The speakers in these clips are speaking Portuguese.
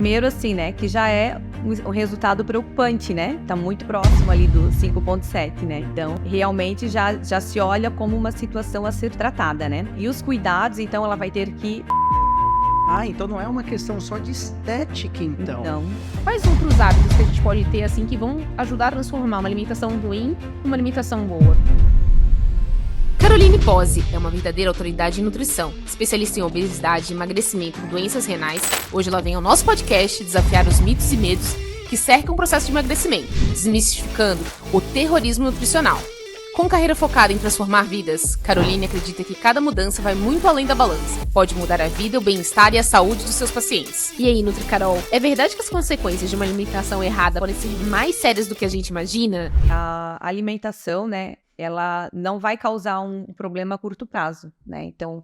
Primeiro, assim, né, que já é um resultado preocupante, né? Tá muito próximo ali do 5,7, né? Então, realmente já se olha como uma situação a ser tratada, né? E os cuidados, então, ela vai ter que... Então não é uma questão só de estética, então. Quais outros hábitos que a gente pode ter, assim, que vão ajudar a transformar uma alimentação ruim numa alimentação boa? Caroline Pozzi é uma verdadeira autoridade em nutrição, especialista em obesidade, emagrecimento e doenças renais. Hoje ela vem ao nosso podcast desafiar os mitos e medos que cercam o processo de emagrecimento, desmistificando o terrorismo nutricional. Com carreira focada em transformar vidas, Caroline acredita que cada mudança vai muito além da balança. Pode mudar a vida, o bem-estar e a saúde dos seus pacientes. E aí, NutriCarol, é verdade que as consequências de uma alimentação errada podem ser mais sérias do que a gente imagina? A alimentação, né, ela não vai causar um problema a curto prazo, né? Então,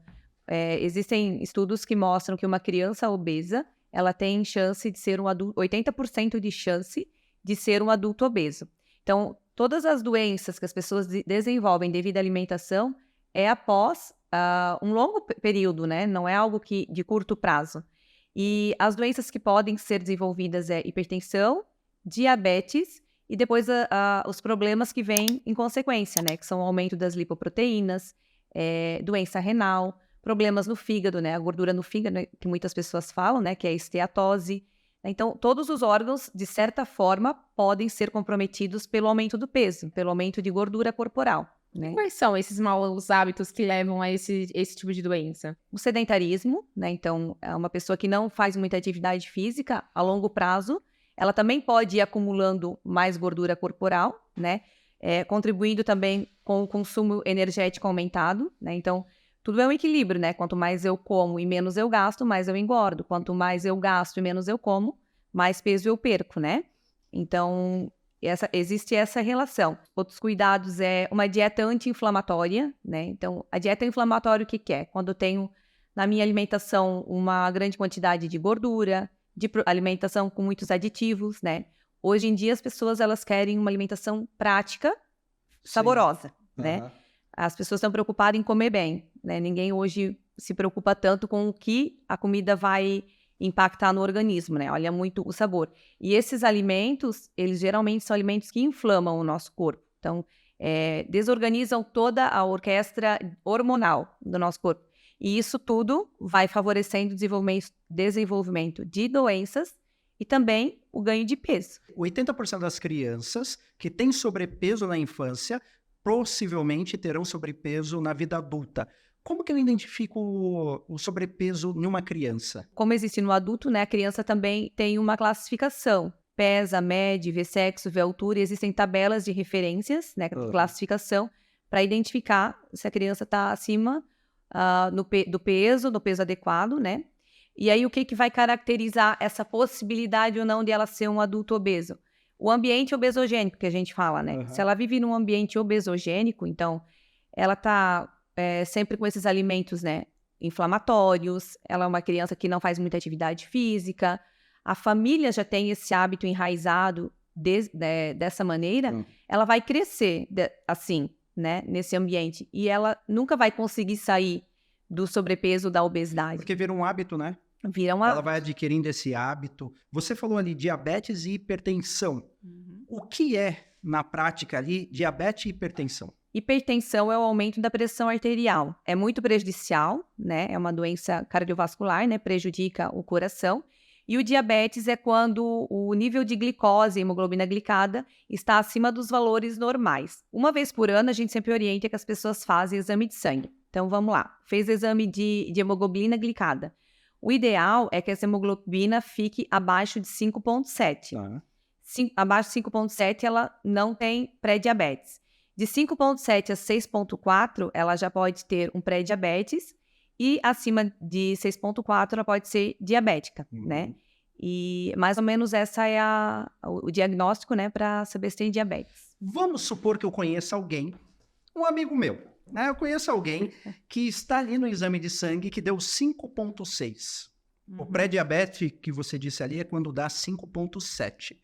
existem estudos que mostram que uma criança obesa, ela tem chance de ser um adulto, 80% de chance de ser um adulto obeso. Então, todas as doenças que as pessoas desenvolvem devido à alimentação é após um longo período, né? Não é algo de curto prazo. E as doenças que podem ser desenvolvidas é hipertensão, diabetes e depois os problemas que vêm em consequência, né? Que são o aumento das lipoproteínas, doença renal, problemas no fígado, né? A gordura no fígado, né? Que muitas pessoas falam, né? Que é a esteatose. Então, todos os órgãos, de certa forma, podem ser comprometidos pelo aumento do peso, pelo aumento de gordura corporal, né? Quais são esses maus hábitos que levam a esse tipo de doença? O sedentarismo, né? Então, é uma pessoa que não faz muita atividade física, a longo prazo, ela também pode ir acumulando mais gordura corporal, né? Contribuindo também com o consumo energético aumentado, né? Então, tudo é um equilíbrio, né? Quanto mais eu como e menos eu gasto, mais eu engordo. Quanto mais eu gasto e menos eu como, mais peso eu perco, né? Então, existe essa relação. Outros cuidados é uma dieta anti-inflamatória, né? Então, a dieta inflamatória, o que é? Quando eu tenho na minha alimentação uma grande quantidade de gordura, de alimentação com muitos aditivos, né? Hoje em dia, as pessoas, elas querem uma alimentação prática, saborosa, né? As pessoas estão preocupadas em comer bem, né? Ninguém hoje se preocupa tanto com o que a comida vai impactar no organismo, né? Olha muito o sabor. E esses alimentos, eles geralmente são alimentos que inflamam o nosso corpo. Então, desorganizam toda a orquestra hormonal do nosso corpo. E isso tudo vai favorecendo o desenvolvimento de doenças e também o ganho de peso. 80% das crianças que têm sobrepeso na infância possivelmente terão sobrepeso na vida adulta. Como que eu identifico o sobrepeso em uma criança? Como existe no adulto, né, a criança também tem uma classificação. Pesa, mede, vê sexo, vê altura, e existem tabelas de referências, né, classificação, para identificar se a criança está acima do peso adequado, né? E aí o que vai caracterizar essa possibilidade ou não de ela ser um adulto obeso? O ambiente obesogênico que a gente fala, né? Se ela vive num ambiente obesogênico, então ela está sempre com esses alimentos, né, inflamatórios, ela é uma criança que não faz muita atividade física, a família já tem esse hábito enraizado dessa maneira, ela vai crescer assim, né, nesse ambiente, e ela nunca vai conseguir sair do sobrepeso, da obesidade. Porque vira um hábito, né? Ela vai adquirindo esse hábito. Você falou ali diabetes e hipertensão. O que é, na prática ali, diabetes e hipertensão? Hipertensão é o aumento da pressão arterial. É muito prejudicial, né? É uma doença cardiovascular, né? Prejudica o coração. E o diabetes é quando o nível de glicose, hemoglobina glicada, está acima dos valores normais. Uma vez por ano, a gente sempre orienta que as pessoas fazem exame de sangue. Então, vamos lá. Fez exame de hemoglobina glicada. O ideal é que essa hemoglobina fique abaixo de 5,7. Abaixo de 5,7, ela não tem pré-diabetes. De 5,7 a 6,4, ela já pode ter um pré-diabetes. E acima de 6,4, ela pode ser diabética, né? E mais ou menos essa é o diagnóstico, né, para saber se tem diabetes. Vamos supor que eu conheça alguém, um amigo meu, né? Eu conheço alguém que está ali no exame de sangue que deu 5,6. O pré-diabetes que você disse ali é quando dá 5,7.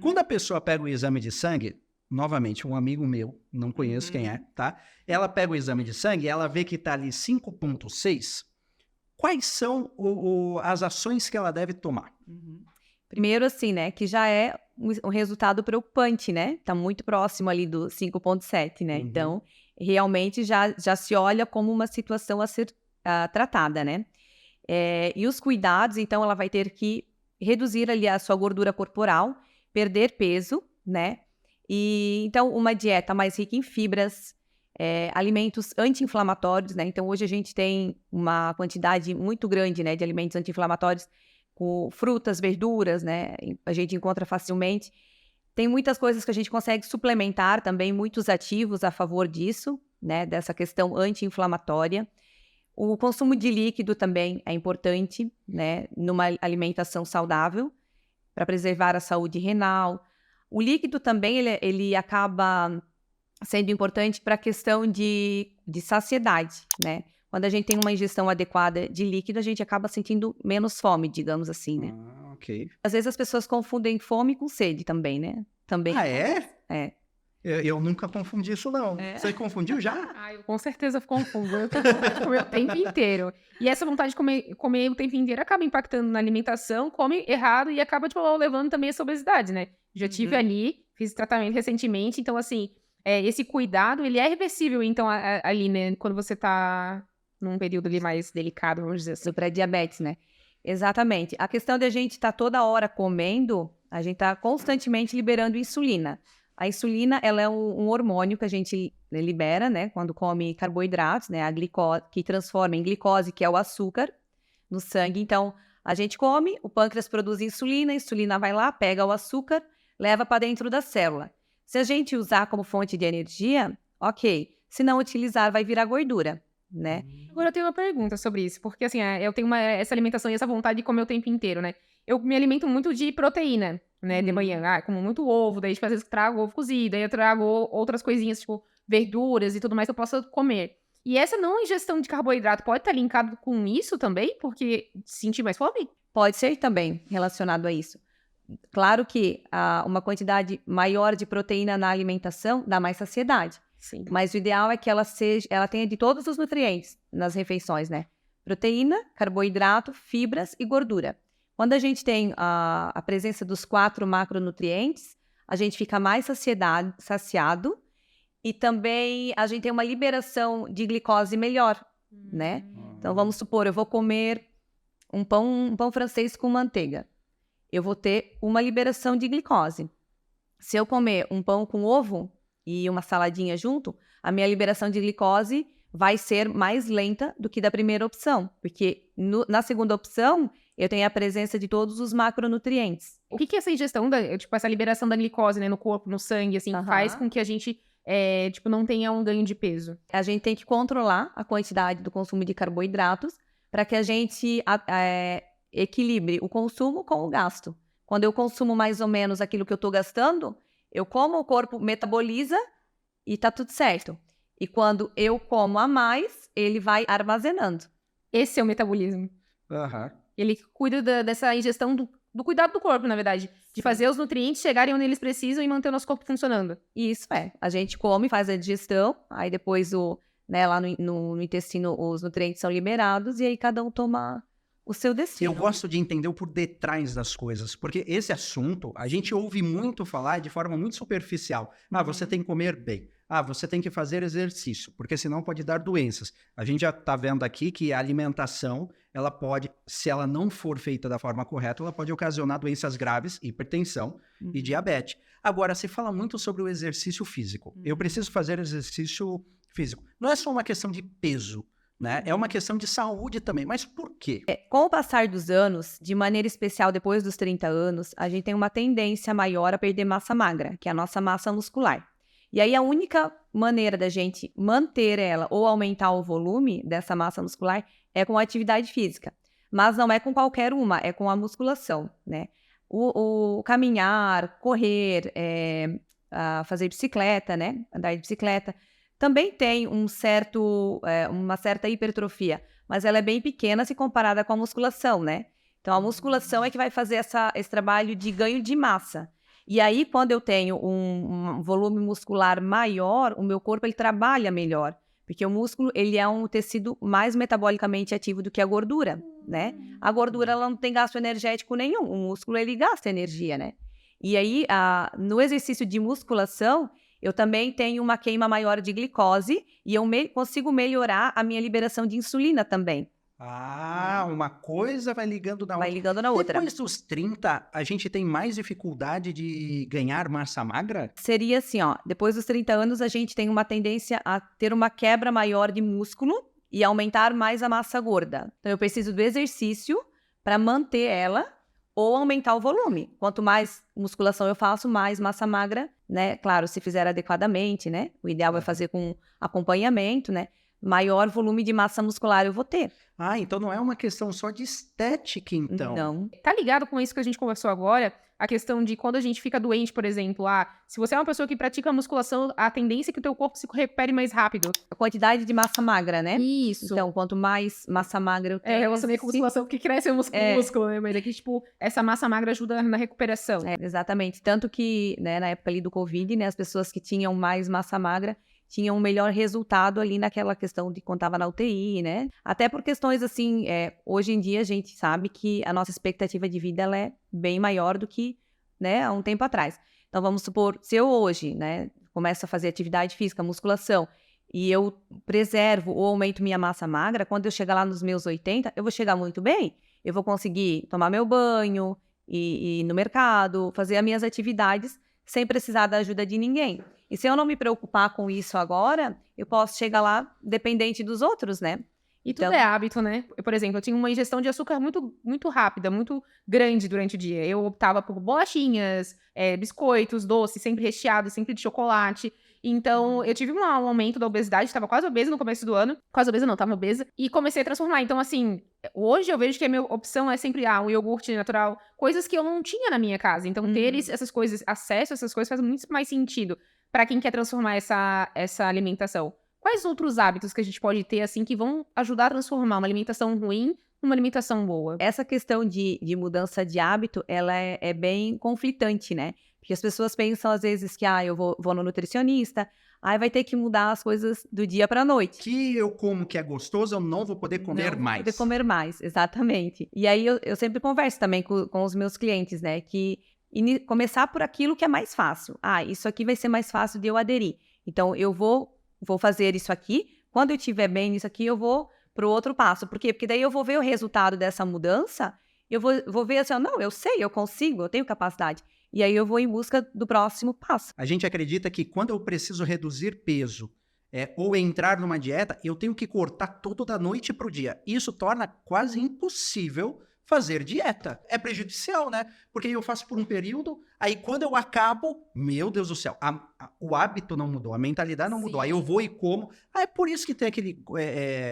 Quando a pessoa pega o exame de sangue, novamente, um amigo meu, não conheço quem é, tá? Ela pega o exame de sangue e ela vê que tá ali 5,6. Quais são as ações que ela deve tomar? Primeiro, assim, né, que já é um resultado preocupante, né? Tá muito próximo ali do 5,7, né? Uhum. Então, realmente já se olha como uma situação a ser tratada, né? E os cuidados, então, ela vai ter que reduzir ali a sua gordura corporal, perder peso, né? E, então, uma dieta mais rica em fibras, alimentos anti-inflamatórios, né? Então, hoje a gente tem uma quantidade muito grande, né, de alimentos anti-inflamatórios, com frutas, verduras, né? A gente encontra facilmente. Tem muitas coisas que a gente consegue suplementar também, muitos ativos a favor disso, né? Dessa questão anti-inflamatória. O consumo de líquido também é importante, né? Numa alimentação saudável, para preservar a saúde renal. O líquido também, ele acaba sendo importante para a questão de saciedade, né? Quando a gente tem uma ingestão adequada de líquido, a gente acaba sentindo menos fome, digamos assim, né? Ok. Às vezes as pessoas confundem fome com sede também, né? Também. Ah, é? É. Eu nunca confundi isso, não. Você confundiu já? Eu com certeza confundo. Eu tenho vontade de comer o tempo inteiro. E essa vontade de comer o tempo inteiro acaba impactando na alimentação, come errado e acaba, tipo, levando também essa obesidade, né? Já tive ali, fiz tratamento recentemente, então, assim, esse cuidado, ele é reversível, então, ali, né? Quando você tá num período ali mais delicado, vamos dizer assim. Do pré-diabetes, né? Exatamente. A questão de a gente estar toda hora comendo, a gente está constantemente liberando insulina. A insulina, ela é um hormônio que a gente libera, né, quando come carboidratos, né, a glicose, que transforma em glicose, que é o açúcar, no sangue. Então, a gente come, o pâncreas produz insulina, a insulina vai lá, pega o açúcar, leva para dentro da célula. Se a gente usar como fonte de energia, ok. Se não utilizar, vai virar gordura, né? Agora eu tenho uma pergunta sobre isso, porque assim, eu tenho essa alimentação e essa vontade de comer o tempo inteiro, né? Eu me alimento muito de proteína, né, de manhã. Como muito ovo, daí tipo, às vezes trago ovo cozido, aí eu trago outras coisinhas, tipo verduras e tudo mais que eu possa comer. E essa não ingestão de carboidrato pode estar linkado com isso também? Porque sentir mais fome? Pode ser também relacionado a isso. Claro que uma quantidade maior de proteína na alimentação dá mais saciedade. Sim. Mas o ideal é que ela tenha de todos os nutrientes nas refeições, né? Proteína, carboidrato, fibras e gordura. Quando a gente tem a presença dos 4 macronutrientes, a gente fica mais saciado e também a gente tem uma liberação de glicose melhor, né? Então, vamos supor, eu vou comer um pão francês com manteiga. Eu vou ter uma liberação de glicose. Se eu comer um pão com ovo e uma saladinha junto, a minha liberação de glicose vai ser mais lenta do que da primeira opção, porque na segunda opção eu tenho a presença de todos os macronutrientes. O que essa ingestão, tipo, essa liberação da glicose, né, no corpo, no sangue, assim, faz com que a gente, tipo, não tenha um ganho de peso? A gente tem que controlar a quantidade do consumo de carboidratos para que a gente equilibre o consumo com o gasto. Quando eu consumo mais ou menos aquilo que eu estou gastando, eu como, o corpo metaboliza e tá tudo certo. E quando eu como a mais, ele vai armazenando. Esse é o metabolismo. Ele cuida dessa ingestão do cuidado do corpo, na verdade. De fazer os nutrientes chegarem onde eles precisam e manter o nosso corpo funcionando. Isso a gente come, faz a digestão, aí depois lá no intestino os nutrientes são liberados e aí cada um toma o seu destino. Eu gosto de entender o por detrás das coisas, porque esse assunto a gente ouve muito falar de forma muito superficial. Você tem que comer bem. Você tem que fazer exercício, porque senão pode dar doenças. A gente já está vendo aqui que a alimentação, ela pode, se ela não for feita da forma correta, ela pode ocasionar doenças graves, hipertensão e diabetes. Agora, se fala muito sobre o exercício físico. Eu preciso fazer exercício físico. Não é só uma questão de peso, né? É uma questão de saúde também. Mas por quê? Com o passar dos anos, de maneira especial depois dos 30 anos, a gente tem uma tendência maior a perder massa magra, que é a nossa massa muscular. E aí a única maneira da gente manter ela ou aumentar o volume dessa massa muscular é com a atividade física. Mas não é com qualquer uma, é com a musculação, né? O caminhar, correr, fazer bicicleta, né? Andar de bicicleta, também tem uma certa hipertrofia, mas ela é bem pequena se comparada com a musculação, né? Então a musculação é que vai fazer esse trabalho de ganho de massa. E aí, quando eu tenho um volume muscular maior, o meu corpo ele trabalha melhor, Porque o músculo, ele é um tecido mais metabolicamente ativo do que a gordura, né? A gordura, ela não tem gasto energético nenhum. O músculo, ele gasta energia, né? E aí, no exercício de musculação, eu também tenho uma queima maior de glicose e eu consigo melhorar a minha liberação de insulina também. Uma coisa vai ligando na outra. Vai ligando na outra. Depois dos 30, a gente tem mais dificuldade de ganhar massa magra? Seria assim, ó, depois dos 30 anos a gente tem uma tendência a ter uma quebra maior de músculo e aumentar mais a massa gorda. Então eu preciso do exercício para manter ela ou aumentar o volume. Quanto mais musculação eu faço, mais massa magra, né? Claro, se fizer adequadamente, né? O ideal é fazer com acompanhamento, né? Maior volume de massa muscular eu vou ter. Então não é uma questão só de estética, então. Não. Tá ligado com isso que a gente conversou agora? A questão de quando a gente fica doente, por exemplo, se você é uma pessoa que pratica musculação, a tendência é que o teu corpo se recupere mais rápido. A quantidade de massa magra, né? Isso. Então, quanto mais massa magra eu tenho... relacionei com musculação, porque cresce o músculo, né? Mas aqui, tipo, essa massa magra ajuda na recuperação. Exatamente. Tanto que, né, na época ali do Covid, né, as pessoas que tinham mais massa magra tinham um melhor resultado ali naquela questão de quando estava na UTI, né? Até por questões assim, hoje em dia a gente sabe que a nossa expectativa de vida ela é bem maior do que, né, há um tempo atrás. Então vamos supor, se eu hoje, né, começo a fazer atividade física, musculação, e eu preservo ou aumento minha massa magra, quando eu chegar lá nos meus 80, eu vou chegar muito bem. Eu vou conseguir tomar meu banho, ir no mercado, fazer as minhas atividades sem precisar da ajuda de ninguém. E se eu não me preocupar com isso agora, eu posso chegar lá dependente dos outros, né? E tudo é hábito, né? Por exemplo, eu tinha uma ingestão de açúcar muito, muito rápida, muito grande durante o dia. Eu optava por bolachinhas, biscoitos, doces, sempre recheados, sempre de chocolate. Então, eu tive um aumento da obesidade, estava quase obesa no começo do ano. Quase obesa não, estava obesa. E comecei a transformar. Então, assim, hoje eu vejo que a minha opção é sempre, um iogurte natural. Coisas que eu não tinha na minha casa. Então, ter essas coisas, acesso a essas coisas faz muito mais sentido para quem quer transformar essa alimentação. Quais outros hábitos que a gente pode ter, assim, que vão ajudar a transformar uma alimentação ruim numa alimentação boa? Essa questão de mudança de hábito, ela é bem conflitante, né? Porque as pessoas pensam, às vezes, que, eu vou no nutricionista, vai ter que mudar as coisas do dia para a noite. Que eu como que é gostoso, eu não vou poder comer mais. Não vou poder comer mais, exatamente. E aí, eu sempre converso também com os meus clientes, né? Que começar por aquilo que é mais fácil. Isso aqui vai ser mais fácil de eu aderir. Então, eu vou fazer isso aqui. Quando eu estiver bem nisso aqui, eu vou para o outro passo. Por quê? Porque daí eu vou ver o resultado dessa mudança, eu vou ver assim, não, eu sei, eu consigo, eu tenho capacidade. E aí eu vou em busca do próximo passo. A gente acredita que quando eu preciso reduzir peso ou entrar numa dieta, eu tenho que cortar tudo da noite para o dia. Isso torna quase impossível fazer dieta. É prejudicial, né? Porque eu faço por um período, aí quando eu acabo, meu Deus do céu, o hábito não mudou, a mentalidade não mudou. Aí eu vou e como. É por isso que tem aquele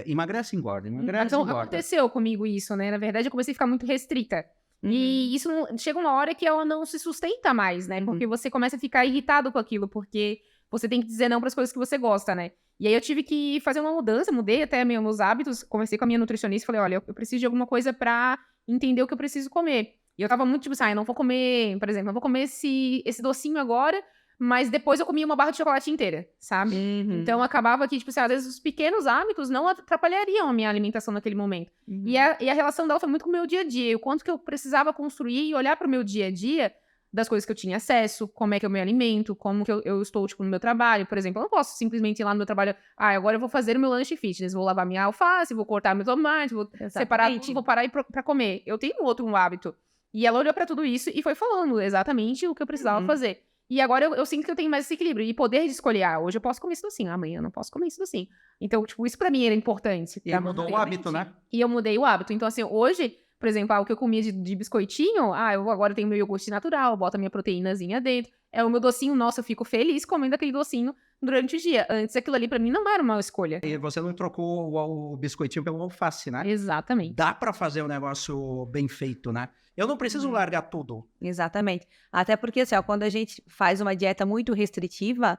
emagrece e engorda, então, aconteceu comigo isso, né? Na verdade, eu comecei a ficar muito restrita. E isso chega uma hora que ela não se sustenta mais, né? Porque você começa a ficar irritado com aquilo, porque você tem que dizer não para as coisas que você gosta, né? E aí eu tive que fazer uma mudança, mudei até meus hábitos, conversei com a minha nutricionista e falei, olha, eu preciso de alguma coisa pra entender o que eu preciso comer. E eu tava muito tipo assim, eu não vou comer, por exemplo, não vou comer esse docinho agora, mas depois eu comia uma barra de chocolate inteira, sabe? Então acabava que, tipo assim, às vezes os pequenos hábitos não atrapalhariam a minha alimentação naquele momento. E a relação dela foi muito com o meu dia a dia, o quanto que eu precisava construir e olhar pro meu dia a dia das coisas que eu tinha acesso, como é que eu me alimento, como que eu estou, tipo, no meu trabalho, por exemplo. Eu não posso simplesmente ir lá no meu trabalho, agora eu vou fazer o meu lanche fitness, vou lavar minha alface, vou cortar meu tomate, vou separar tudo, vou parar pra comer. Eu tenho outro hábito. E ela olhou pra tudo isso e foi falando exatamente o que eu precisava fazer. E agora eu sinto que eu tenho mais esse equilíbrio e poder de escolher, hoje eu posso comer isso docinho, amanhã eu não posso comer isso docinho. Então, tipo, isso pra mim era importante. E mudou o hábito, né? E eu mudei o hábito. Então, assim, hoje, por exemplo, o que eu comia de biscoitinho, eu agora tenho meu iogurte natural, boto a minha proteínazinha dentro. É o meu docinho, nossa, eu fico feliz comendo aquele docinho durante o dia. Antes, aquilo ali pra mim não era uma escolha. E você não trocou o biscoitinho pelo alface, né? Exatamente. Dá pra fazer um negócio bem feito, né? Eu não preciso largar tudo. Exatamente. Até porque, assim, quando a gente faz uma dieta muito restritiva,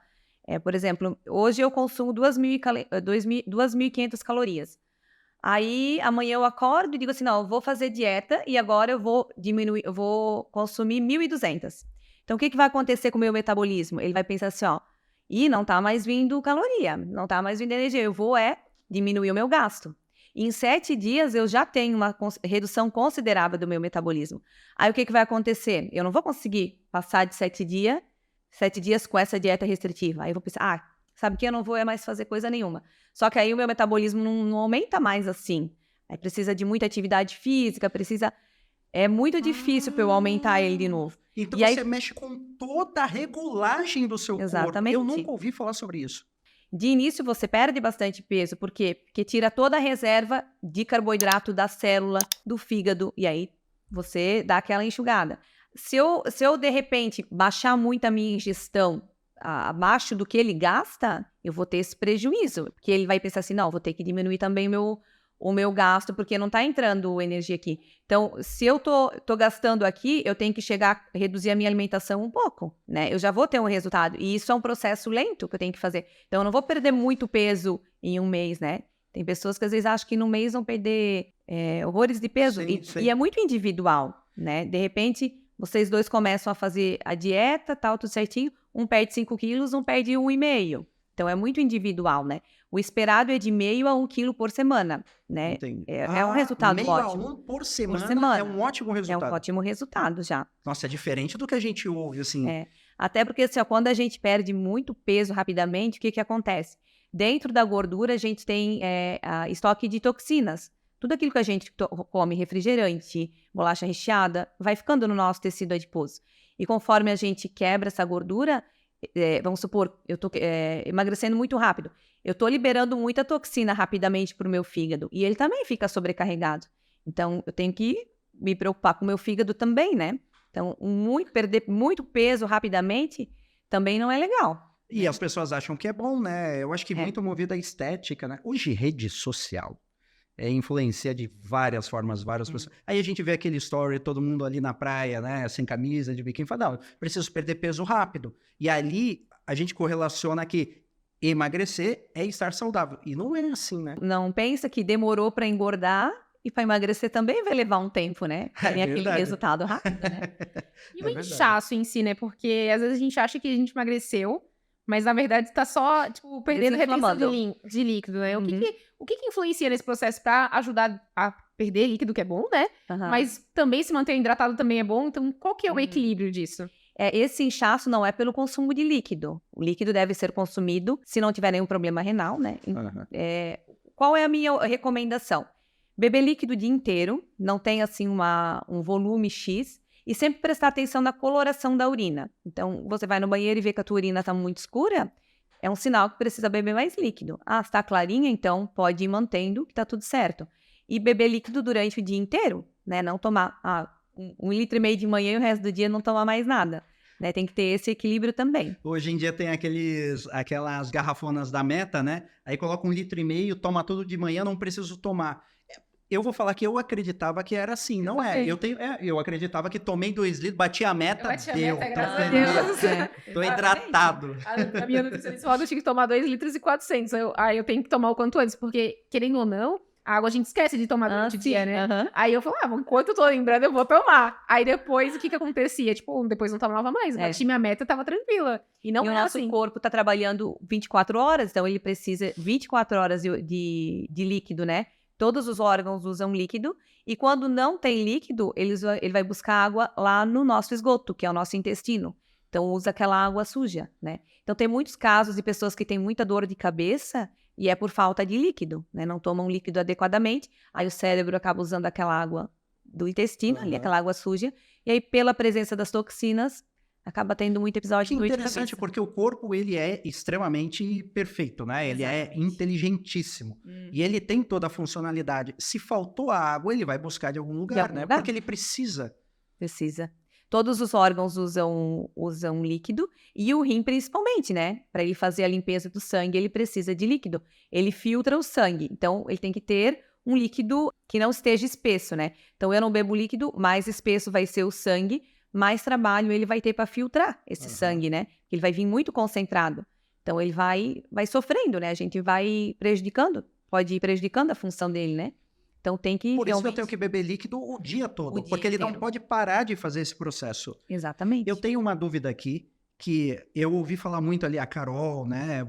por exemplo, hoje eu consumo 2.500 calorias. Aí, amanhã eu acordo e digo assim, não, eu vou fazer dieta e agora eu vou diminuir, eu vou consumir 1.200. Então, o que vai acontecer com o meu metabolismo? Ele vai pensar assim, E não tá mais vindo caloria, não tá mais vindo energia. Eu vou diminuir o meu gasto. E em 7 dias eu já tenho uma redução considerável do meu metabolismo. Aí o que vai acontecer? Eu não vou conseguir passar de 7 dias com essa dieta restritiva. Aí eu vou pensar, sabe que eu não vou mais fazer coisa nenhuma. Só que aí o meu metabolismo não aumenta mais assim. Aí precisa de muita atividade física, é muito difícil para eu aumentar ele de novo. Então e você mexe com toda a regulagem do seu Exatamente. corpo. Eu nunca ouvi falar sobre isso. De início você perde bastante peso, por quê? Porque tira toda a reserva de carboidrato da célula, do fígado, e aí você dá aquela enxugada. Se eu de repente baixar muito a minha ingestão abaixo do que ele gasta, eu vou ter esse prejuízo, porque ele vai pensar assim, não, vou ter que diminuir também o meu gasto, porque não está entrando energia aqui. Então, se eu tô gastando aqui, eu tenho que reduzir a minha alimentação um pouco, né? Eu já vou ter um resultado. E isso é um processo lento que eu tenho que fazer. Então, eu não vou perder muito peso em um mês, né? Tem pessoas que às vezes acham que no mês vão perder horrores de peso. Sim, e é muito individual, né? De repente, vocês dois começam a fazer a dieta, tal, tudo certinho. Um perde 5 quilos, um perde 1,5. Então, é muito individual, né? O esperado é de meio a 1 quilo por semana, né? É um resultado meio ótimo. A 1 por semana é um ótimo resultado. É um ótimo resultado já. Nossa, é diferente do que a gente ouve, assim. Até porque, assim, quando a gente perde muito peso rapidamente, o que acontece? Dentro da gordura, a gente tem estoque de toxinas. Tudo aquilo que a gente come, refrigerante, bolacha recheada, vai ficando no nosso tecido adiposo. E conforme a gente quebra essa gordura, vamos supor, eu tô emagrecendo muito rápido. Eu tô liberando muita toxina rapidamente pro meu fígado. E ele também fica sobrecarregado. Então, eu tenho que me preocupar com o meu fígado também, né? Então, perder muito peso rapidamente também não é legal. E as pessoas acham que é bom, né? Eu acho que muito movido à estética, né? Hoje, rede social influencia de várias formas, várias pessoas. Aí a gente vê aquele story, todo mundo ali na praia, né? Sem camisa, de biquíni, fala, não, preciso perder peso rápido. E ali, a gente correlaciona que emagrecer é estar saudável. E não é assim, né? Não pensa que demorou para engordar e para emagrecer também vai levar um tempo, né? Tem aquele resultado rápido, né? E o inchaço em si, né? Porque às vezes a gente acha que a gente emagreceu, mas na verdade tá só, tipo, perdendo retenção de líquido, né? O que influencia nesse processo para ajudar a perder líquido, que é bom, né? Mas também se manter hidratado também é bom. Então, qual que é o equilíbrio disso? Esse inchaço não é pelo consumo de líquido. O líquido deve ser consumido se não tiver nenhum problema renal, né? Qual é a minha recomendação? Beber líquido o dia inteiro, não tem assim um volume X, e sempre prestar atenção na coloração da urina. Então, você vai no banheiro e vê que a tua urina está muito escura, é um sinal que precisa beber mais líquido. Se está clarinha, então pode ir mantendo que está tudo certo. E beber líquido durante o dia inteiro, né? Não tomar 1,5 litro de manhã e o resto do dia não tomar mais nada. Né? Tem que ter esse equilíbrio também. Hoje em dia tem aquelas garrafonas da Meta, né? Aí coloca 1,5 litro, toma tudo de manhã, não preciso tomar. Eu vou falar que eu acreditava que era assim, não é? Eu acreditava que tomei 2 litros, bati a meta, deu. Graças a Deus. Tô hidratado. A minha nutricionista falou que eu tinha que tomar 2 litros e 400. Aí eu tenho que tomar o quanto antes, porque, querendo ou não, a água a gente esquece de tomar durante o dia, né? Aí eu falei, enquanto eu tô lembrando, eu vou tomar. Aí depois, o que acontecia? Tipo, depois não tomava mais. Bati minha meta, tava tranquila. E não o nosso corpo tá trabalhando 24 horas, então ele precisa 24 horas de líquido, né? Todos os órgãos usam líquido, e quando não tem líquido, ele vai buscar água lá no nosso esgoto, que é o nosso intestino. Então, usa aquela água suja, né? Então, tem muitos casos de pessoas que têm muita dor de cabeça e é por falta de líquido, né? Não tomam líquido adequadamente, aí o cérebro acaba usando aquela água do intestino, ali, aquela água suja, e aí, pela presença das toxinas, acaba tendo muito episódio de dor de cabeça. Interessante, porque o corpo, ele é extremamente perfeito, né? Ele é inteligentíssimo. E ele tem toda a funcionalidade. Se faltou a água, ele vai buscar de algum lugar, né? Porque ele precisa. Precisa. Todos os órgãos usam líquido, e o rim principalmente, né? Para ele fazer a limpeza do sangue, ele precisa de líquido. Ele filtra o sangue, então ele tem que ter um líquido que não esteja espesso, né? Então eu não bebo líquido, mais espesso vai ser o sangue, mais trabalho ele vai ter para filtrar esse sangue, né? Ele vai vir muito concentrado. Então, ele vai sofrendo, né? A gente vai prejudicando, pode ir prejudicando a função dele, né? Então, tem que Por isso eu tenho que beber líquido o dia todo, porque ele não pode parar de fazer esse processo. Exatamente. Eu tenho uma dúvida aqui, que eu ouvi falar muito ali, a Carol, né?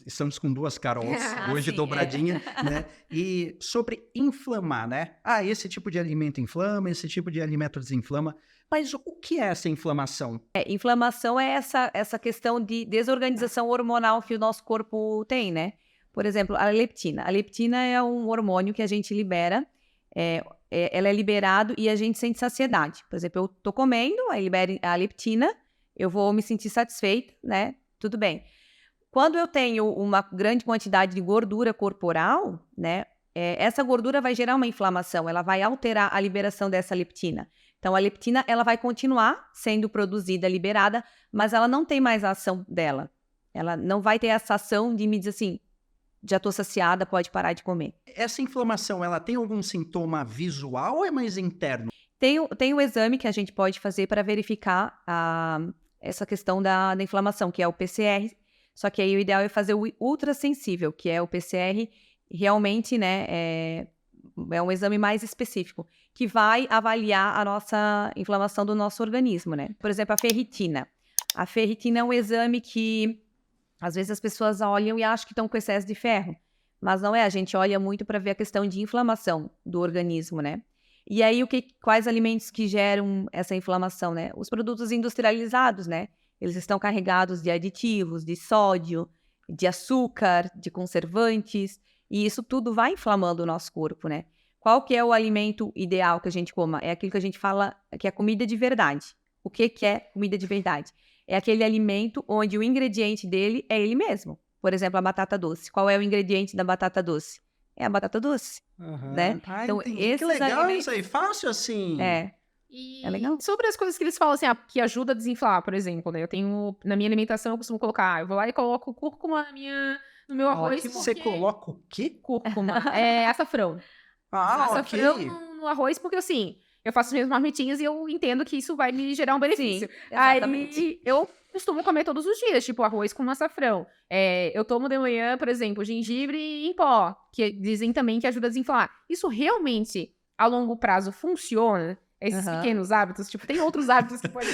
Estamos com 2 Carols hoje, Sim, dobradinha, né? E sobre inflamar, né? Esse tipo de alimento inflama, esse tipo de alimento desinflama. Mas o que é essa inflamação? Inflamação é essa questão de desorganização hormonal que o nosso corpo tem, né? Por exemplo, a leptina. A leptina é um hormônio que a gente libera, ela é liberado e a gente sente saciedade. Por exemplo, eu tô comendo, aí libera a leptina, eu vou me sentir satisfeita, né? Tudo bem. Quando eu tenho uma grande quantidade de gordura corporal, né? Essa gordura vai gerar uma inflamação, ela vai alterar a liberação dessa leptina. Então, a leptina, ela vai continuar sendo produzida, liberada, mas ela não tem mais a ação dela. Ela não vai ter essa ação de me dizer assim, já estou saciada, pode parar de comer. Essa inflamação, ela tem algum sintoma visual ou é mais interno? Tem um exame que a gente pode fazer para verificar essa questão da inflamação, que é o PCR. Só que aí o ideal é fazer o ultrassensível, que é o PCR realmente, né, é um exame mais específico, que vai avaliar a nossa inflamação do nosso organismo, né? Por exemplo, a ferritina. A ferritina é um exame que, às vezes, as pessoas olham e acham que estão com excesso de ferro, mas não é. A gente olha muito para ver a questão de inflamação do organismo, né? E aí, quais alimentos que geram essa inflamação, né? Os produtos industrializados, né? Eles estão carregados de aditivos, de sódio, de açúcar, de conservantes, e isso tudo vai inflamando o nosso corpo, né? Qual que é o alimento ideal que a gente coma? É aquilo que a gente fala que é comida de verdade. O que é comida de verdade? É aquele alimento onde o ingrediente dele é ele mesmo. Por exemplo, a batata doce. Qual é o ingrediente da batata doce? É a batata doce, né? Então, que legal alimentos... isso aí, fácil assim. É legal. Sobre as coisas que eles falam assim, que ajuda a desinflamar, por exemplo, né? Eu tenho, na minha alimentação, eu costumo colocar, eu vou lá e coloco cúrcuma no meu arroz. Você coloca o quê? Cúrcuma, açafrão. Açafrão no arroz, porque assim, eu faço as minhas marmitinhas e eu entendo que isso vai me gerar um benefício. Sim, exatamente. Aí eu costumo comer todos os dias, tipo arroz com açafrão. Eu tomo de manhã, por exemplo, gengibre em pó, que dizem também que ajuda a desinflamar. Isso realmente, a longo prazo, funciona? Esses pequenos hábitos, tipo, tem outros hábitos que podem...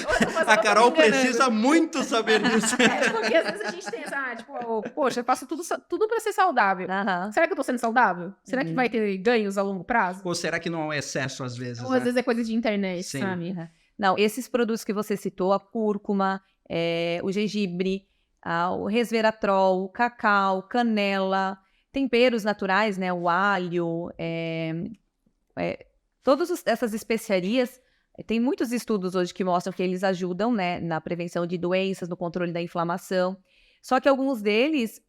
A Carol precisa muito saber disso. Porque às vezes a gente tem essa, tipo, poxa, eu faço tudo pra ser saudável. Será que eu tô sendo saudável? Será que vai ter ganhos a longo prazo? Ou será que não é um excesso às vezes? Ou às vezes é coisa de internet, Sim. sabe? Não, esses produtos que você citou, a cúrcuma, o gengibre, o resveratrol, o cacau, canela, temperos naturais, né, o alho, todas essas especiarias, tem muitos estudos hoje que mostram que eles ajudam, né, na prevenção de doenças, no controle da inflamação. Só que alguns deles,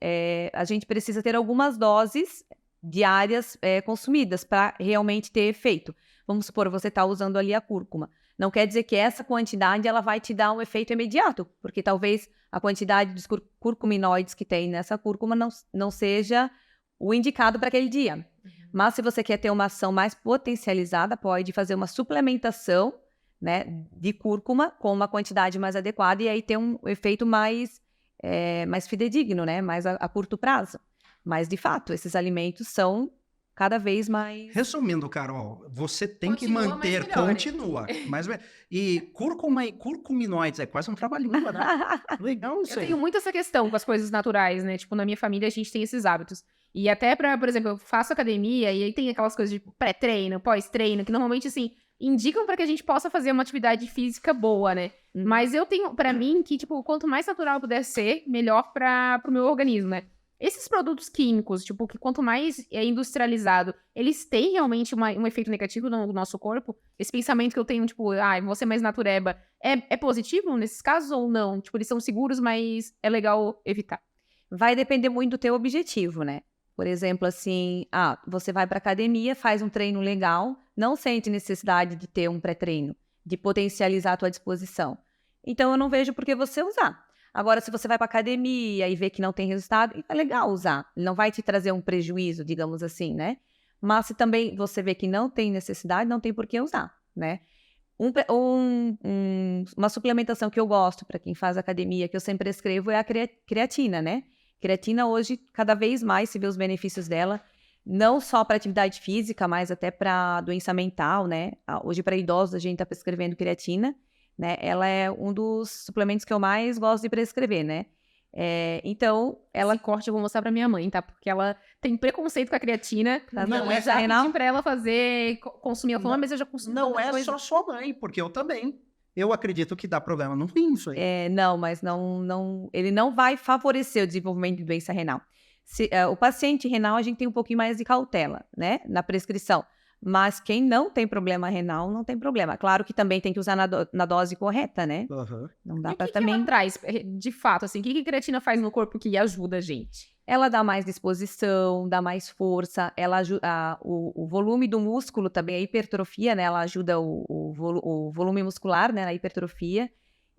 a gente precisa ter algumas doses diárias consumidas para realmente ter efeito. Vamos supor, você está usando ali a cúrcuma. Não quer dizer que essa quantidade ela vai te dar um efeito imediato, porque talvez a quantidade dos curcuminoides que tem nessa cúrcuma não seja o indicado para aquele dia. Mas se você quer ter uma ação mais potencializada, pode fazer uma suplementação, né, de cúrcuma com uma quantidade mais adequada e aí ter um efeito mais fidedigno, né, mais a curto prazo. Mas, de fato, esses alimentos são cada vez mais... Resumindo, Carol, você tem que manter... Continua. E cúrcuma e curcuminoides é quase um trabalhinho, né? Legal isso aí. Eu tenho muito essa questão com as coisas naturais, né? Tipo, na minha família a gente tem esses hábitos. E até por exemplo, eu faço academia e aí tem aquelas coisas de pré-treino, pós-treino, que normalmente, assim, indicam para que a gente possa fazer uma atividade física boa, né? Mas eu tenho, para mim, que, tipo, quanto mais natural puder ser, melhor pro meu organismo, né? Esses produtos químicos, tipo, que quanto mais é industrializado, eles têm realmente um efeito negativo no nosso corpo? Esse pensamento que eu tenho, tipo, vou ser mais natureba, é positivo nesses casos ou não? Tipo, eles são seguros, mas é legal evitar. Vai depender muito do teu objetivo, né? Por exemplo, assim, você vai para academia, faz um treino legal, não sente necessidade de ter um pré-treino, de potencializar a tua disposição. Então, eu não vejo por que você usar. Agora, se você vai para academia e vê que não tem resultado, é legal usar. Ele não vai te trazer um prejuízo, digamos assim, né? Mas se também você vê que não tem necessidade, não tem por que usar, né? Uma suplementação que eu gosto para quem faz academia, que eu sempre escrevo, é a creatina, né? Creatina hoje, cada vez mais se vê os benefícios dela, não só para atividade física, mas até para doença mental, né? Hoje, para idosos, a gente está prescrevendo creatina. né? Ela é um dos suplementos que eu mais gosto de prescrever, né? Então, Esse corte eu vou mostrar pra minha mãe, tá? Porque ela tem preconceito com a creatina. Tá Não vendo? é Já renal? pedi pra ela consumir. Ela falou, mas eu já consumi Não tanta é coisa. só sua mãe, porque eu também. Eu acredito que dá problema no rim isso aí. Não, mas ele não vai favorecer o desenvolvimento de doença renal. O paciente renal, a gente tem um pouquinho mais de cautela, né, na prescrição. Mas quem não tem problema renal, não tem problema. Claro que também tem que usar na dose correta, né? Aham. Não E dá o para que também... ela traz, de fato, assim? O que a creatina faz no corpo que ajuda a gente? Ela dá mais disposição, dá mais força, ela ajuda o volume do músculo também, a hipertrofia, né? Ela ajuda o volume muscular, né? Na hipertrofia.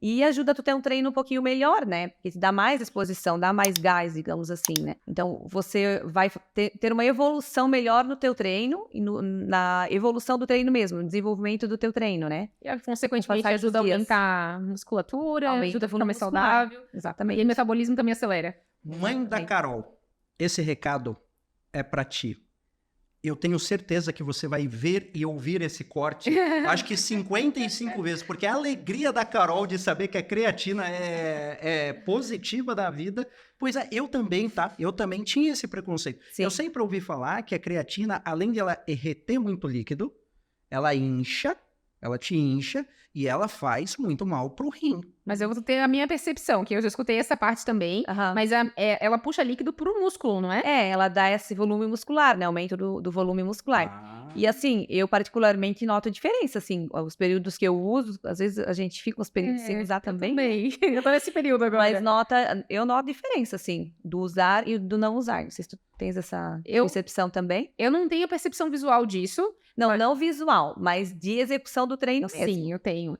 E ajuda tu ter um treino um pouquinho melhor, né? Porque te dá mais disposição, dá mais gás, digamos assim, né? Então, você vai ter uma evolução melhor no teu treino e na evolução do treino mesmo, no desenvolvimento do teu treino, né? E, consequentemente, passar ajuda a dos dias. aumentar a musculatura, Aumenta ajuda a o ficar volume mais muscular. saudável. Exatamente. E o metabolismo também acelera. Mãe da Carol, esse recado é pra ti. Eu tenho certeza que você vai ver e ouvir esse corte, acho que 55 vezes, porque a alegria da Carol de saber que a creatina é positiva da vida, pois eu também, tá? Eu também tinha esse preconceito. Sim. Eu sempre ouvi falar que a creatina, além de ela reter muito líquido, ela te incha e ela faz muito mal pro rim. Mas eu vou ter a minha percepção, que eu já escutei essa parte também. Aham. Mas ela puxa líquido pro músculo, não é? Ela dá esse volume muscular, né? Aumento do volume muscular. Ah. E assim, eu particularmente noto a diferença, assim, os períodos que eu uso, às vezes a gente fica uns períodos sem usar também, Eu tô nesse período agora. mas eu noto a diferença, assim, do usar e do não usar. Não sei se tu tens essa percepção também. Eu não tenho percepção visual disso. Não visual, mas de execução do treino mesmo. Sim, eu tenho.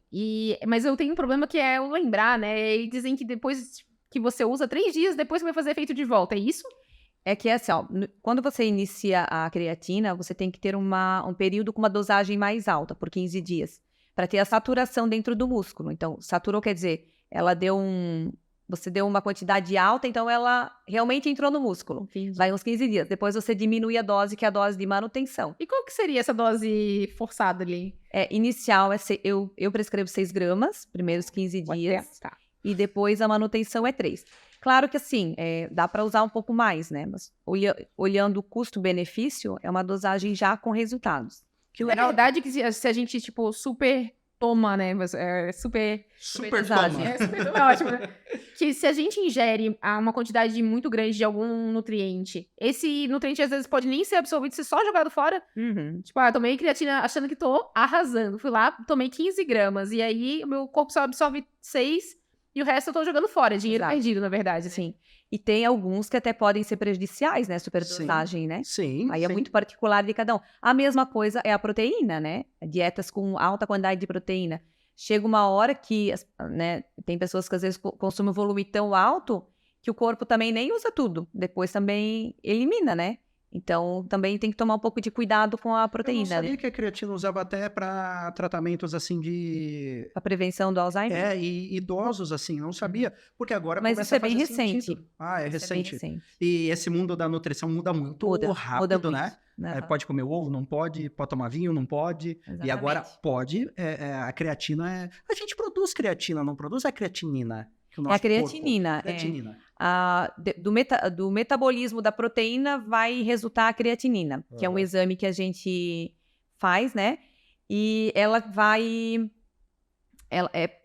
Mas eu tenho um problema que é o lembrar, né? E dizem que depois que você usa 3 dias, depois que vai fazer efeito de volta. É isso? É que assim, ó, quando você inicia a creatina, você tem que ter um período com uma dosagem mais alta, por 15 dias, para ter a saturação dentro do músculo. Então, saturou quer dizer, você deu uma quantidade alta, então ela realmente entrou no músculo. Entendi. Vai uns 15 dias. Depois você diminui a dose, que é a dose de manutenção. E qual que seria essa dose forçada ali? Inicial, eu prescrevo 6 gramas, primeiros 15 dias. Tá. E depois a manutenção é 3. Claro que assim, dá para usar um pouco mais, né? Mas olhando o custo-benefício, é uma dosagem já com resultados. Na verdade, que se a gente, tipo, super toma, né? Super dosagem. toma. super toma, é ótimo, né? Que se a gente ingere uma quantidade muito grande de algum nutriente, esse nutriente às vezes pode nem ser absorvido, ser só jogado fora. Uhum. Tipo, tomei creatina achando que tô arrasando. Fui lá, tomei 15 gramas. E aí, o meu corpo só absorve 6 e o resto eu tô jogando fora. Dinheiro Exato. perdido, na verdade. Assim. Sim. E tem alguns que até podem ser prejudiciais, né? Superdosagem, né? Sim. Aí é sim. muito particular de cada um. A mesma coisa é a proteína, né? Dietas com alta quantidade de proteína. Chega uma hora que, né, tem pessoas que às vezes consomem um volume tão alto que o corpo também nem usa tudo. Depois também elimina, né? Então, também tem que tomar um pouco de cuidado com a Eu não proteína, sabia né? que a creatina usava até para tratamentos assim de... A prevenção do Alzheimer. E idosos, assim, não sabia. Porque agora Mas começa isso é bem a fazer recente. sentido. Ah, é Isso é bem recente. recente. E esse mundo da nutrição muda muito rápido, né? Pode comer ovo, não pode. Pode tomar vinho, não pode. Exatamente. E agora pode. A creatina A gente produz creatina, não produz a creatinina. Que o É a nosso creatinina. corpo... Creatinina. Do metabolismo da proteína vai resultar a creatinina, que é um exame que a gente faz, né? E ela vai...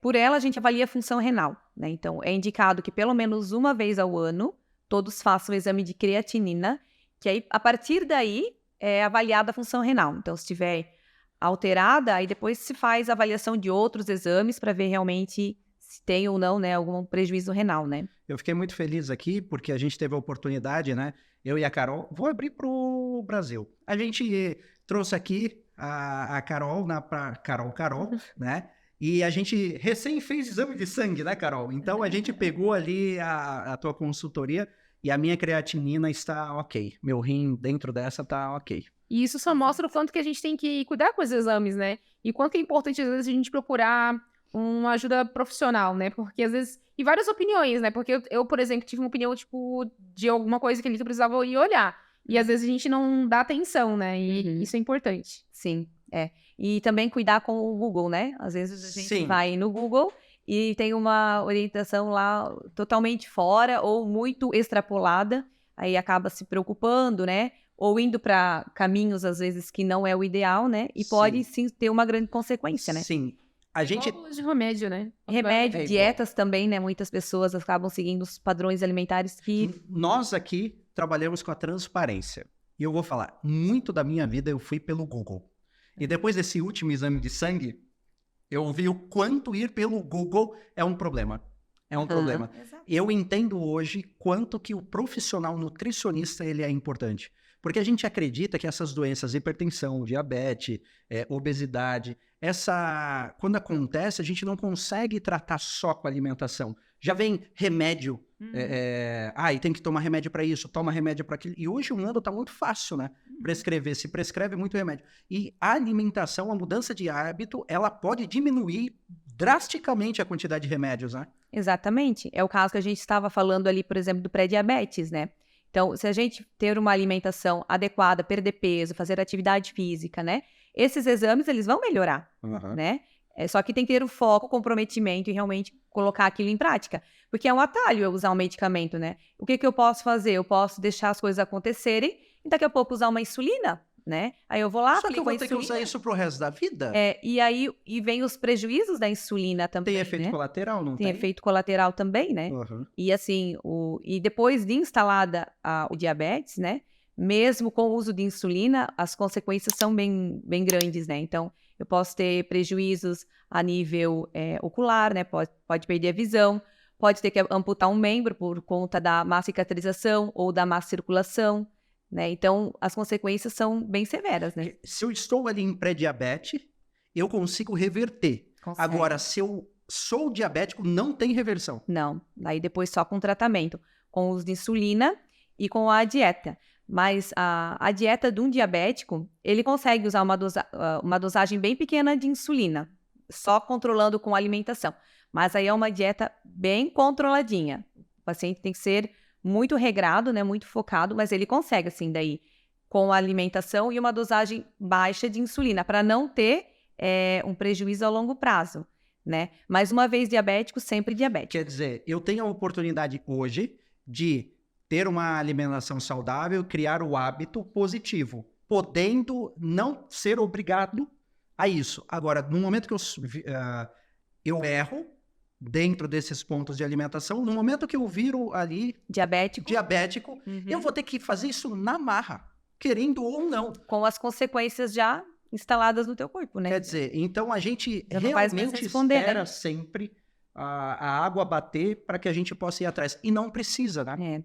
por ela a gente avalia a função renal, né? Então, é indicado que pelo menos uma vez ao ano todos façam o exame de creatinina, que aí, a partir daí, é avaliada a função renal. Então, se estiver alterada, aí depois se faz a avaliação de outros exames para ver realmente se tem ou não, né, algum prejuízo renal, né? Eu fiquei muito feliz aqui, porque a gente teve a oportunidade, né? Eu e a Carol, vou abrir pro Brasil. A gente trouxe aqui a Carol, pra Carol, né? E a gente recém fez exame de sangue, né, Carol? Então, a gente pegou ali a tua consultoria e a minha creatinina está ok. Meu rim dentro dessa tá ok. E isso só mostra o quanto que a gente tem que cuidar com os exames, né? E quanto é importante, às vezes, a gente procurar uma ajuda profissional, né? Porque, às vezes... E várias opiniões, né? Porque eu, por exemplo, tive uma opinião, tipo, de alguma coisa que a gente precisava ir olhar. E, às vezes, a gente não dá atenção, né? E isso é importante. Sim. E também cuidar com o Google, né? Às vezes a gente Sim. vai no Google e tem uma orientação lá totalmente fora ou muito extrapolada, aí acaba se preocupando, né? Ou indo para caminhos, às vezes, que não é o ideal, né? E pode, sim, ter uma grande consequência, né? Sim. A gente... Igual de remédio, né? Remédio, igual. dietas também, né? Muitas pessoas acabam seguindo os padrões alimentares que... Nós aqui trabalhamos com a transparência. E eu vou falar, muito da minha vida eu fui pelo Google. E depois desse último exame de sangue, eu vi o quanto ir pelo Google é um problema. É um problema. Exato. Eu entendo hoje quanto que o profissional nutricionista ele é importante. Porque a gente acredita que essas doenças, hipertensão, diabetes, obesidade, quando acontece, a gente não consegue tratar só com alimentação. Já vem remédio, e tem que tomar remédio para isso, toma remédio para aquilo. E hoje o mundo está muito fácil, né? Prescrever, se prescreve muito remédio. E a alimentação, a mudança de hábito, ela pode diminuir drasticamente a quantidade de remédios, né? Exatamente. É o caso que a gente estava falando ali, por exemplo, do pré-diabetes, né? Então, se a gente ter uma alimentação adequada, perder peso, fazer atividade física, né? Esses exames, eles vão melhorar, né? Só que tem que ter o foco, o comprometimento e realmente colocar aquilo em prática. Porque é um atalho eu usar um medicamento, né? O que eu posso fazer? Eu posso deixar as coisas acontecerem e daqui a pouco usar uma insulina, né? Aí eu vou lá, Só que eu aplico vou a ter que insulina. usar isso pro resto da vida? E aí vem os prejuízos da insulina também, Tem efeito né? colateral, não tem? Tem efeito colateral também, né? Uhum. E assim, e depois de instalada o diabetes, né? Mesmo com o uso de insulina, as consequências são bem, bem grandes, né? Então, eu posso ter prejuízos a nível ocular, né? Pode perder a visão, pode ter que amputar um membro por conta da má cicatrização ou da má circulação, né? Então, as consequências são bem severas, né? Se eu estou ali em pré-diabetes, eu consigo reverter. Consegue. Agora, se eu sou diabético, não tem reversão. Não, aí depois só com tratamento, com o uso de insulina e com a dieta. Mas a dieta de um diabético, ele consegue usar uma dosagem bem pequena de insulina, só controlando com alimentação. Mas aí é uma dieta bem controladinha. O paciente tem que ser muito regrado, né, muito focado, mas ele consegue, assim, daí, com a alimentação e uma dosagem baixa de insulina, para não ter um prejuízo a longo prazo, né? Mas uma vez diabético, sempre diabético. Quer dizer, eu tenho a oportunidade hoje de ter uma alimentação saudável, criar o hábito positivo, podendo não ser obrigado a isso. Agora, no momento que eu erro dentro desses pontos de alimentação, no momento que eu viro ali Diabético. eu vou ter que fazer isso na marra, querendo ou não. Com as consequências já instaladas no teu corpo, né? Quer dizer, então a gente Já não faz mais realmente responder, espera né? sempre a água bater para que a gente possa ir atrás. E não precisa, né?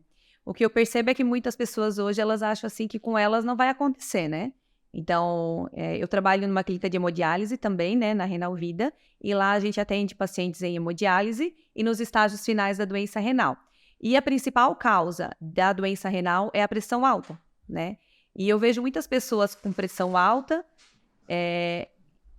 O que eu percebo é que muitas pessoas hoje, elas acham assim que com elas não vai acontecer, né? Então, eu trabalho numa clínica de hemodiálise também, né, na Renal Vida, e lá a gente atende pacientes em hemodiálise e nos estágios finais da doença renal. E a principal causa da doença renal é a pressão alta, né? E eu vejo muitas pessoas com pressão alta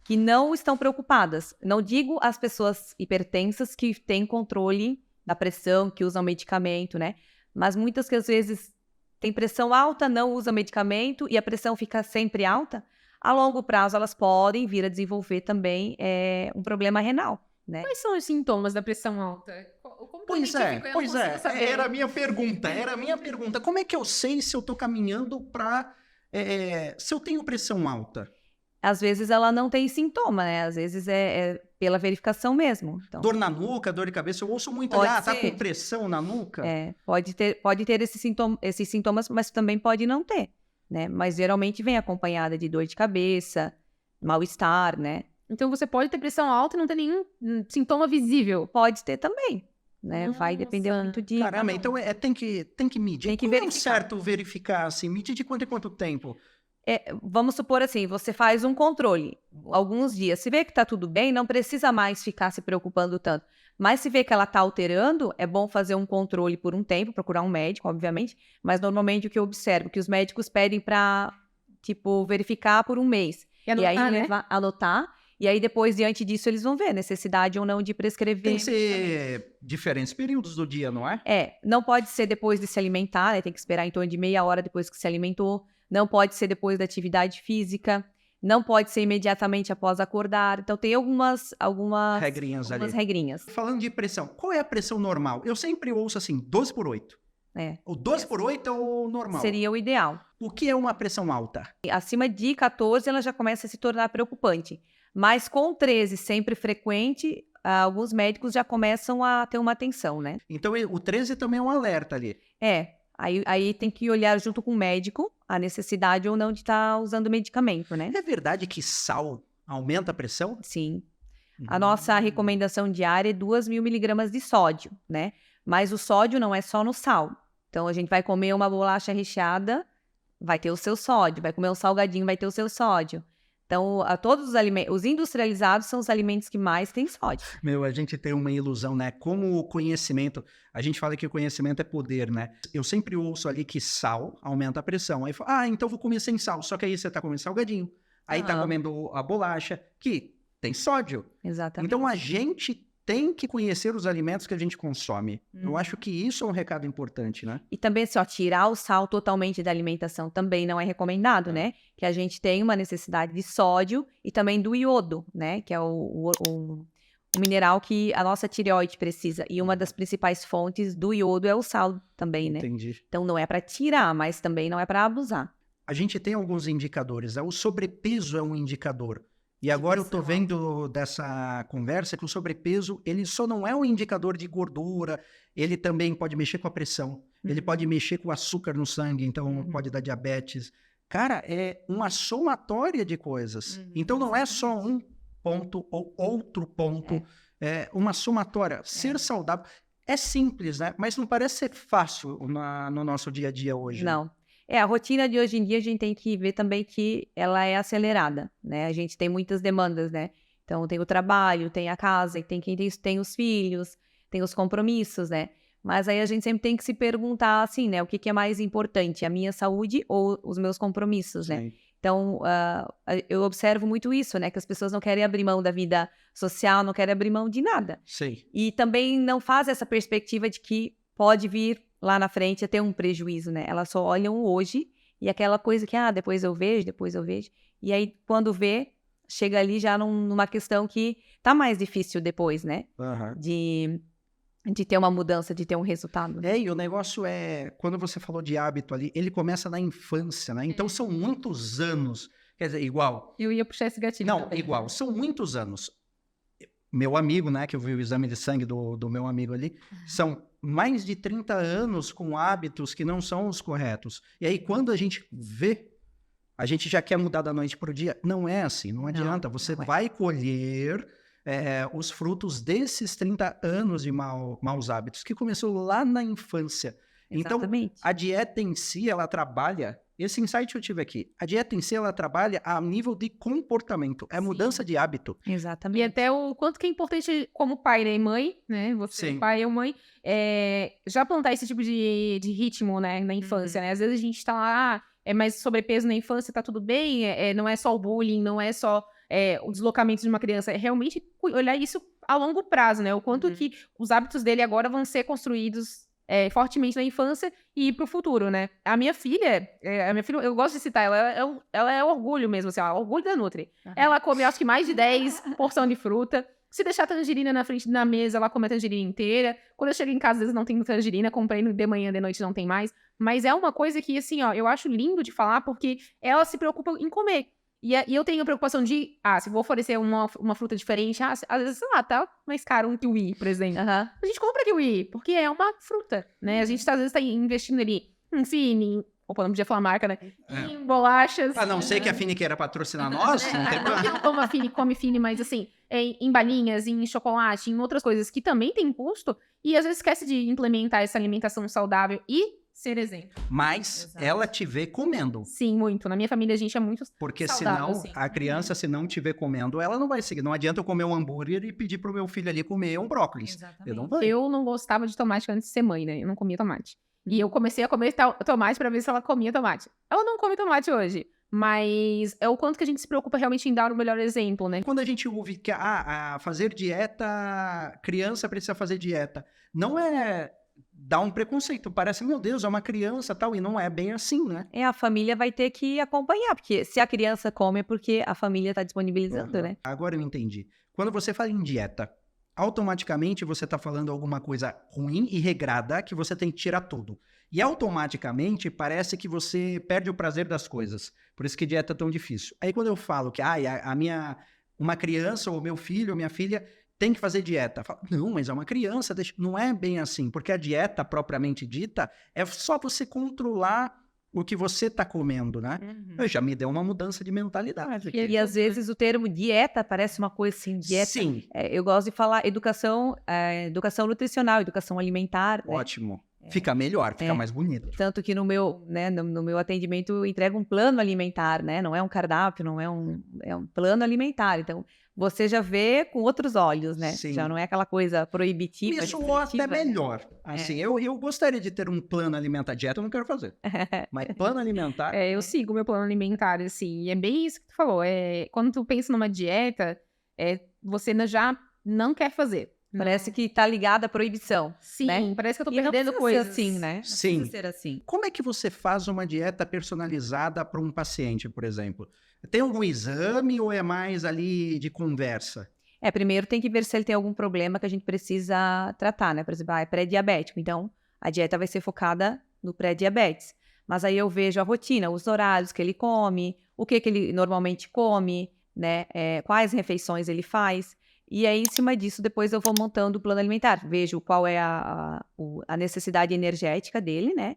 que não estão preocupadas. Não digo as pessoas hipertensas que têm controle da pressão, que usam medicamento, né? Mas muitas que às vezes têm pressão alta, não usam medicamento e a pressão fica sempre alta, a longo prazo elas podem vir a desenvolver também um problema renal, né? Quais são os sintomas da pressão alta? Como que eu Pois identifico? Eu não consigo saber. era a minha pergunta. Como é que eu sei se eu tô caminhando para... se eu tenho pressão alta? Às vezes ela não tem sintoma, né? Às vezes é pela verificação mesmo. Então, Dor na nuca, dor de cabeça, eu ouço muito, Pode tá ser. com pressão na nuca? pode ter esses sintomas, mas também pode não ter, né? Mas geralmente vem acompanhada de dor de cabeça, mal-estar, né? Então você pode ter pressão alta e não ter nenhum sintoma visível. Pode ter também, né? Vai depender Nossa. muito de... Caramba, então tem que medir. Tem que Como é verificar. certo verificar assim? Medir de quanto em quanto tempo? Vamos supor assim, você faz um controle alguns dias, se vê que tá tudo bem, não precisa mais ficar se preocupando tanto. Mas se vê que ela tá alterando, é bom fazer um controle por um tempo, procurar um médico, obviamente, mas normalmente o que eu observo, que os médicos pedem pra, verificar por um mês. E anotar, e aí né? anotar, e aí depois, diante disso, eles vão ver necessidade ou não de prescrever. Tem que ser diferentes períodos do dia, não é? Não pode ser depois de se alimentar, né? Tem que esperar em torno de meia hora depois que se alimentou. Não pode ser depois da atividade física, não pode ser imediatamente após acordar. Então, tem algumas Regrinhas ali. regrinhas. Falando de pressão, qual é a pressão normal? Eu sempre ouço assim, 12/8. O 12/8 é o normal. Seria o ideal. O que é uma pressão alta? Acima de 14, ela já começa a se tornar preocupante. Mas com 13 sempre frequente, alguns médicos já começam a ter uma atenção, né? Então, o 13 também é um alerta ali. Aí tem que olhar junto com o médico a necessidade ou não de estar usando medicamento, né? É verdade que sal aumenta a pressão? Sim. A nossa recomendação diária é 2.000 miligramas de sódio, né? Mas o sódio não é só no sal. Então, a gente vai comer uma bolacha recheada, vai ter o seu sódio. Vai comer um salgadinho, vai ter o seu sódio. Então, todos os alimentos, os industrializados são os alimentos que mais têm sódio. A gente tem uma ilusão, né? Como o conhecimento, a gente fala que o conhecimento é poder, né? Eu sempre ouço ali que sal aumenta a pressão. Aí fala, então vou comer sem sal. Só que aí você tá comendo salgadinho. Aí tá comendo a bolacha, que tem sódio. Exatamente. Então, a gente tem que conhecer os alimentos que a gente consome. Eu acho que isso é um recado importante, né? E também, assim, tirar o sal totalmente da alimentação também não é recomendado, né? Que a gente tem uma necessidade de sódio e também do iodo, né? Que é o mineral que a nossa tireoide precisa. E uma das principais fontes do iodo é o sal também, né? Entendi. Então, não é para tirar, mas também não é para abusar. A gente tem alguns indicadores. O sobrepeso é um indicador. E agora eu tô vendo dessa conversa que o sobrepeso, ele só não é um indicador de gordura, ele também pode mexer com a pressão, ele pode mexer com o açúcar no sangue, então pode dar diabetes. Cara, é uma somatória de coisas. Então não é só um ponto ou outro ponto, é uma somatória. Ser saudável é simples, né? Mas não parece ser fácil no nosso dia a dia hoje. Não. A rotina de hoje em dia a gente tem que ver também que ela é acelerada, né? A gente tem muitas demandas, né? Então tem o trabalho, tem a casa, tem quem tem os filhos, tem os compromissos, né? Mas aí a gente sempre tem que se perguntar assim, né? O que é mais importante, a minha saúde ou os meus compromissos, né? Sim. Então, eu observo muito isso, né? Que as pessoas não querem abrir mão da vida social, não querem abrir mão de nada. Sim. E também não faz essa perspectiva de que pode vir lá na frente a ter um prejuízo, né? Elas só olham hoje e aquela coisa que, depois eu vejo. E aí, quando vê, chega ali já numa questão que tá mais difícil depois, né? De ter uma mudança, de ter um resultado. E o negócio quando você falou de hábito ali, ele começa na infância, né? Então são muitos anos, quer dizer, igual. Eu ia puxar esse gatilho. Não, também. igual, são muitos anos. Meu amigo, né, que eu vi o exame de sangue do meu amigo ali, são mais de 30 anos com hábitos que não são os corretos. E aí, quando a gente vê, a gente já quer mudar da noite para o dia. Não é assim, não adianta. Você vai colher os frutos desses 30 anos de maus hábitos, que começou lá na infância. Exatamente. Então, a dieta em si, ela trabalha... Esse insight que eu tive aqui. A dieta em si, ela trabalha a nível de comportamento. É mudança de hábito. Exatamente. E até o quanto que é importante como pai, né, e mãe, né? Você, Sim. pai ou mãe, já plantar esse tipo de ritmo, né, na infância, né? Às vezes a gente tá lá, é mais sobrepeso na infância, tá tudo bem, não é só o bullying, não é só o deslocamento de uma criança, é realmente olhar isso a longo prazo, né? O quanto que os hábitos dele agora vão ser construídos fortemente na infância e pro futuro, né? A minha filha, eu gosto de citar, ela é orgulho mesmo, assim, orgulho da Nutri. Ela come, acho que mais de 10 porções de fruta. Se deixar tangerina na frente da mesa, ela come a tangerina inteira. Quando eu chego em casa, às vezes não tem tangerina, comprei de manhã, de noite não tem mais. Mas é uma coisa que, assim, eu acho lindo de falar, porque ela se preocupa em comer. E eu tenho a preocupação de, se vou oferecer uma fruta diferente, às vezes, sei lá, tá mais caro um kiwi, por exemplo. A gente compra kiwi, porque é uma fruta, né? A gente, às vezes, tá investindo ali em Fini, opa, não podia falar marca, né? Em bolachas. A não ser que a Fini queira patrocinar nós, não tem problema. Não toma Fini, come Fini, mas assim, em balinhas, em chocolate, em outras coisas que também tem custo, e às vezes esquece de implementar essa alimentação saudável e ser exemplo. Mas Exato. ela te vê comendo. Sim, muito. Na minha família, a gente é muito Porque saudável, senão, sim. a criança, se não te ver comendo, ela não vai seguir. Não adianta eu comer um hambúrguer e pedir pro meu filho ali comer um brócolis. Exatamente. Eu não vai. Eu não gostava de tomate antes de ser mãe, né? Eu não comia tomate. E eu comecei a comer tomate pra ver se ela comia tomate. Ela não come tomate hoje. Mas é o quanto que a gente se preocupa realmente em dar o melhor exemplo, né? Quando a gente ouve que fazer dieta, criança precisa fazer dieta, não é dá um preconceito. Parece, meu Deus, é uma criança tal, e não é bem assim, né? A família vai ter que acompanhar, porque se a criança come é porque a família está disponibilizando, né? Agora eu entendi. Quando você fala em dieta, automaticamente você está falando alguma coisa ruim e regrada que você tem que tirar tudo. E automaticamente parece que você perde o prazer das coisas. Por isso que dieta é tão difícil. Aí quando eu falo que uma criança ou meu filho ou minha filha tem que fazer dieta. Falo, não, mas é uma criança. Não é bem assim, porque a dieta propriamente dita é só você controlar o que você está comendo, né? Já me deu uma mudança de mentalidade aqui. E às vezes o termo dieta parece uma coisa assim, dieta. Sim. Eu gosto de falar educação nutricional, educação alimentar. Ótimo. Fica melhor, fica mais bonito. Tanto que no meu atendimento eu entrego um plano alimentar, né? Não é um cardápio, não é um plano alimentar. Então, você já vê com outros olhos, né? Sim. Já não é aquela coisa proibitiva. Isso ou até melhor. Assim, eu gostaria de ter um plano alimentar. Dieta eu não quero fazer. Mas plano alimentar... Eu sigo o meu plano alimentar, assim. E é bem isso que tu falou. Quando tu pensa numa dieta, você já não quer fazer. Parece que tá ligada à proibição. Sim, né? parece que eu tô E não perdendo precisa coisas. ser assim, né? Não Sim. precisa ser assim. Como é que você faz uma dieta personalizada para um paciente, por exemplo? Tem algum exame ou é mais ali de conversa? Primeiro tem que ver se ele tem algum problema que a gente precisa tratar, né? Por exemplo, é pré-diabético. Então, a dieta vai ser focada no pré-diabetes. Mas aí eu vejo a rotina, os horários que ele come, o que ele normalmente come, né? Quais refeições ele faz. E aí, em cima disso, depois eu vou montando o plano alimentar. Vejo qual é a necessidade energética dele, né?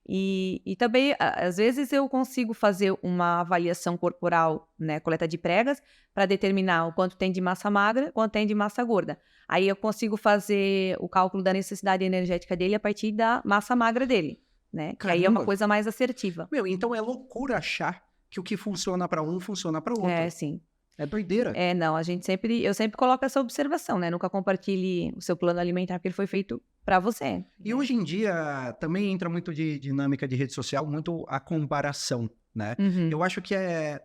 E também, às vezes, eu consigo fazer uma avaliação corporal, né? Coleta de pregas, para determinar o quanto tem de massa magra, quanto tem de massa gorda. Aí eu consigo fazer o cálculo da necessidade energética dele a partir da massa magra dele, né? Que aí é uma coisa mais assertiva. Então é loucura achar que o que funciona para um funciona para o outro. Sim. É doideira. Não, eu sempre coloco essa observação, né? Nunca compartilhe o seu plano alimentar, porque ele foi feito para você. E hoje em dia também entra muito de dinâmica de rede social, muito a comparação, né? Eu acho que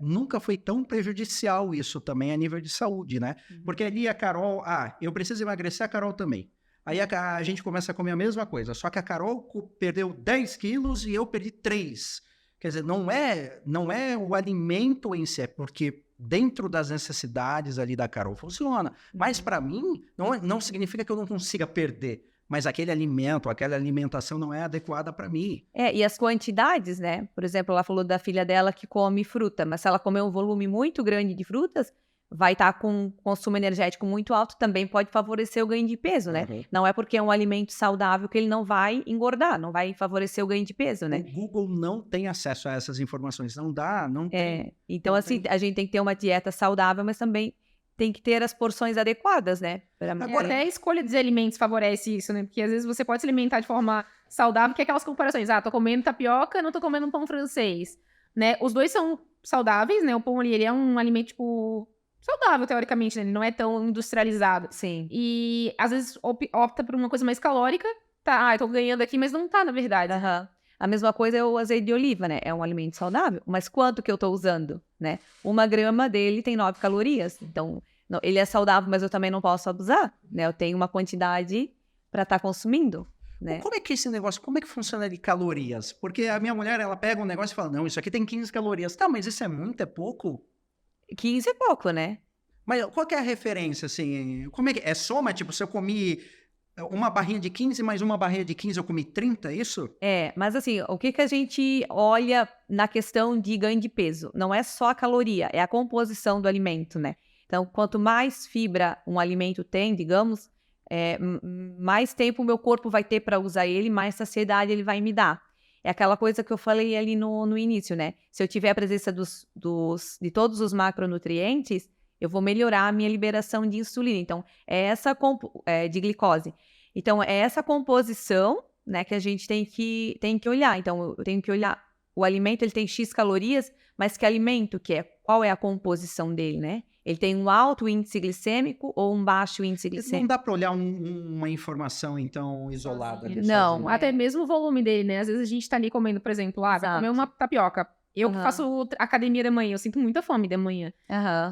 nunca foi tão prejudicial isso também a nível de saúde, né? Porque ali a Carol, eu preciso emagrecer, a Carol também. Aí a gente começa a comer a mesma coisa, só que a Carol perdeu 10 quilos e eu perdi 3. Quer dizer, não é o alimento em si, é porque dentro das necessidades ali da Carol funciona. Mas para mim, não significa que eu não consiga perder. Mas aquele alimento, aquela alimentação não é adequada para mim. E as quantidades, né? Por exemplo, ela falou da filha dela que come fruta, mas se ela comer um volume muito grande de frutas, vai estar com consumo energético muito alto, também pode favorecer o ganho de peso, né? Não é porque é um alimento saudável que ele não vai engordar, não vai favorecer o ganho de peso, né? O Google não tem acesso a essas informações, não tem. Então, assim, a gente tem que ter uma dieta saudável, mas também tem que ter as porções adequadas, né? Agora, até a escolha dos alimentos favorece isso, né? Porque às vezes você pode se alimentar de forma saudável, que é aquelas comparações. Tô comendo tapioca, não tô comendo um pão francês, né? Os dois são saudáveis, né? O pão ali, ele é um alimento, tipo, saudável, teoricamente, né? Ele não é tão industrializado. Sim. E, às vezes, opta por uma coisa mais calórica. Eu tô ganhando aqui, mas não tá, na verdade. A mesma coisa é o azeite de oliva, né? É um alimento saudável, mas quanto que eu tô usando, né? 1 grama dele tem 9 calorias. Então, ele é saudável, mas eu também não posso abusar, né? Eu tenho uma quantidade para estar consumindo, né? Como é que esse negócio, como é que funciona de calorias? Porque a minha mulher, ela pega um negócio e fala, não, isso aqui tem 15 calorias. Tá, mas isso é muito, é pouco? 15 é pouco, né? Mas qual que é a referência, assim? Como é que é soma? Tipo, se eu comi uma barrinha de 15 mais uma barrinha de 15, eu comi 30, é isso? Mas assim, o que a gente olha na questão de ganho de peso? Não é só a caloria, é a composição do alimento, né? Então, quanto mais fibra um alimento tem, digamos, mais tempo o meu corpo vai ter para usar ele, mais saciedade ele vai me dar. É aquela coisa que eu falei ali no início, né? Se eu tiver a presença de todos os macronutrientes, eu vou melhorar a minha liberação de insulina. Então, de glicose. Então, é essa composição, né, que a gente tem que olhar. Então, eu tenho que olhar, o alimento ele tem X calorias, mas que alimento que é? Qual é a composição dele, né? Ele tem um alto índice glicêmico ou um baixo índice glicêmico? Não dá para olhar uma informação, então, isolada. Não, até mesmo o volume dele, né? Às vezes a gente tá ali comendo, por exemplo, vai comer uma tapioca. Eu que faço academia da manhã, eu sinto muita fome da manhã.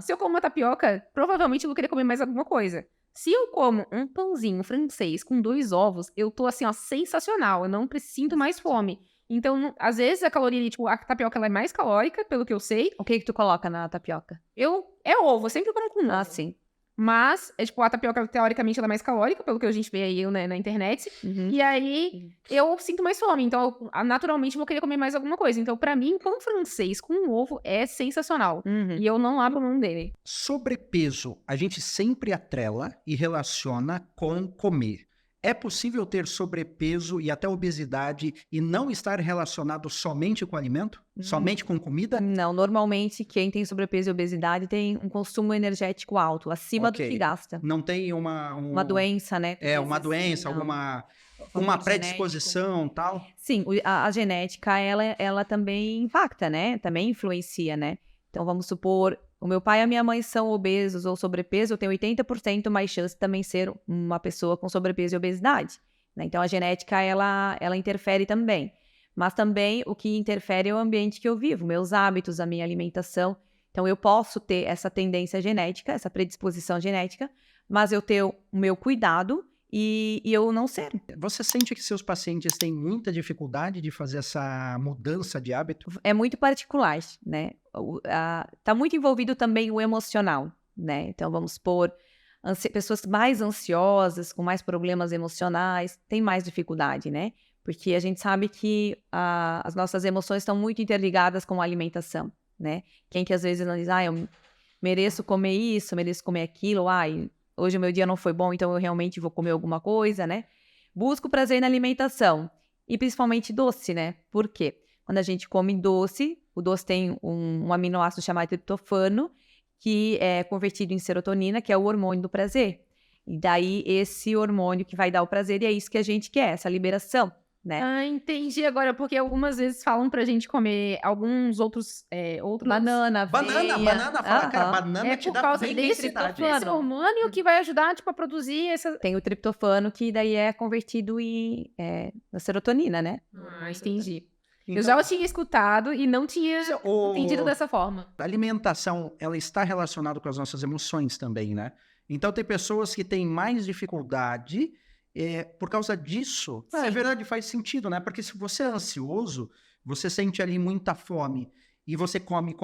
Se eu como uma tapioca, provavelmente eu vou querer comer mais alguma coisa. Se eu como um pãozinho francês com 2 ovos, eu tô assim, ó, sensacional. Eu não sinto mais fome. Então, às vezes, a caloria ali, tipo, a tapioca ela é mais calórica, pelo que eu sei. O que tu coloca na tapioca? É ovo, eu sempre como com ovo. Ah, sim. Mas, tipo, a tapioca, teoricamente, ela é mais calórica, pelo que a gente vê aí, né, na internet. Uhum. E aí, eu sinto mais fome. Então, naturalmente, vou querer comer mais alguma coisa. Então, pra mim, pão francês com ovo é sensacional. Uhum. E eu não abro mão dele. Sobrepeso, a gente sempre atrela e relaciona com comer. É possível ter sobrepeso e até obesidade e não estar relacionado somente com alimento? Somente com comida? Não, normalmente quem tem sobrepeso e obesidade tem um consumo energético alto, acima do Ok. que gasta. Não tem Uma doença, né? uma doença, não. alguma Fator uma predisposição, tal? Sim, a genética, ela também impacta, né? Também influencia, né? Então, vamos supor, o meu pai e a minha mãe são obesos ou sobrepeso, eu tenho 80% mais chance de também ser uma pessoa com sobrepeso e obesidade, né? Então, a genética, ela interfere também. Mas também o que interfere é o ambiente que eu vivo, meus hábitos, a minha alimentação. Então, eu posso ter essa tendência genética, essa predisposição genética, mas eu ter o meu cuidado e eu não ser. Você sente que seus pacientes têm muita dificuldade de fazer essa mudança de hábito? É muito particular, né? Tá muito envolvido também o emocional, né? Então, vamos supor, pessoas mais ansiosas, com mais problemas emocionais, têm mais dificuldade, né? Porque a gente sabe que as nossas emoções estão muito interligadas com a alimentação, né? Quem que às vezes não diz, eu mereço comer isso, mereço comer aquilo, hoje o meu dia não foi bom, então eu realmente vou comer alguma coisa, né? Busco prazer na alimentação. E principalmente doce, né? Por quê? Quando a gente come doce, o doce tem um aminoácido chamado triptofano, que é convertido em serotonina, que é o hormônio do prazer. E daí, esse hormônio que vai dar o prazer, e é isso que a gente quer, essa liberação, né? Entendi agora, porque algumas vezes falam pra gente comer alguns outros... Banana, Banana, fala, cara, banana É te por dá causa desse felicidade. hormônio que vai ajudar, tipo, a produzir essa... Tem o triptofano, que daí é convertido na serotonina, né? Entendi. Então, Eu já tinha escutado e não tinha entendido dessa forma. A alimentação, ela está relacionada com as nossas emoções também, né? Então, tem pessoas que têm mais dificuldade por causa disso. É verdade, faz sentido, né? Porque se você é ansioso, você sente ali muita fome e você come.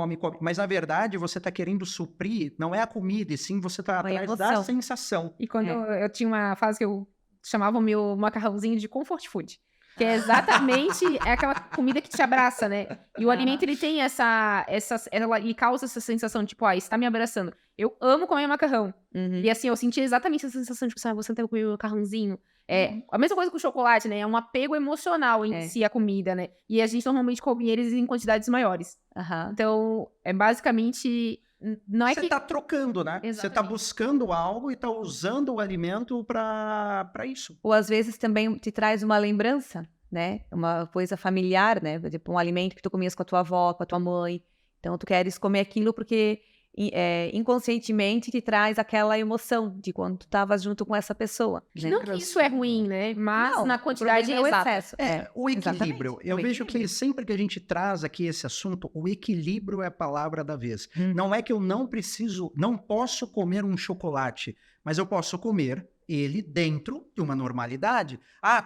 Mas, na verdade, você está querendo suprir, não é a comida, e sim você está atrás da sensação. E quando eu tinha uma fase que eu chamava o meu macarrãozinho de comfort food. Que é exatamente aquela comida que te abraça, né? E o alimento, ele tem ele causa essa sensação, tipo, está me abraçando. Eu amo comer macarrão. Uhum. E assim, eu senti exatamente essa sensação de, tipo, você tem que comer um macarrãozinho. É a mesma coisa com o chocolate, né? É um apego emocional em si a comida, né? E a gente normalmente come eles em quantidades maiores. Uhum. Então, é basicamente... Não é Você tá trocando, né? Exatamente. Você tá buscando algo e tá usando o alimento para isso. Ou às vezes também te traz uma lembrança, né? Uma coisa familiar, né? Tipo, um alimento que tu comias com a tua avó, com a tua mãe. Então, tu queres comer aquilo porque inconscientemente te traz aquela emoção de quando tu estavas junto com essa pessoa. Né? Não que isso é ruim, né? Mas Não, na quantidade é o exata. excesso. O equilíbrio. Exatamente, Eu o vejo equilíbrio. que sempre que a gente traz aqui esse assunto, o equilíbrio é a palavra da vez. Não é que eu não posso comer um chocolate, mas eu posso comer ele dentro de uma normalidade.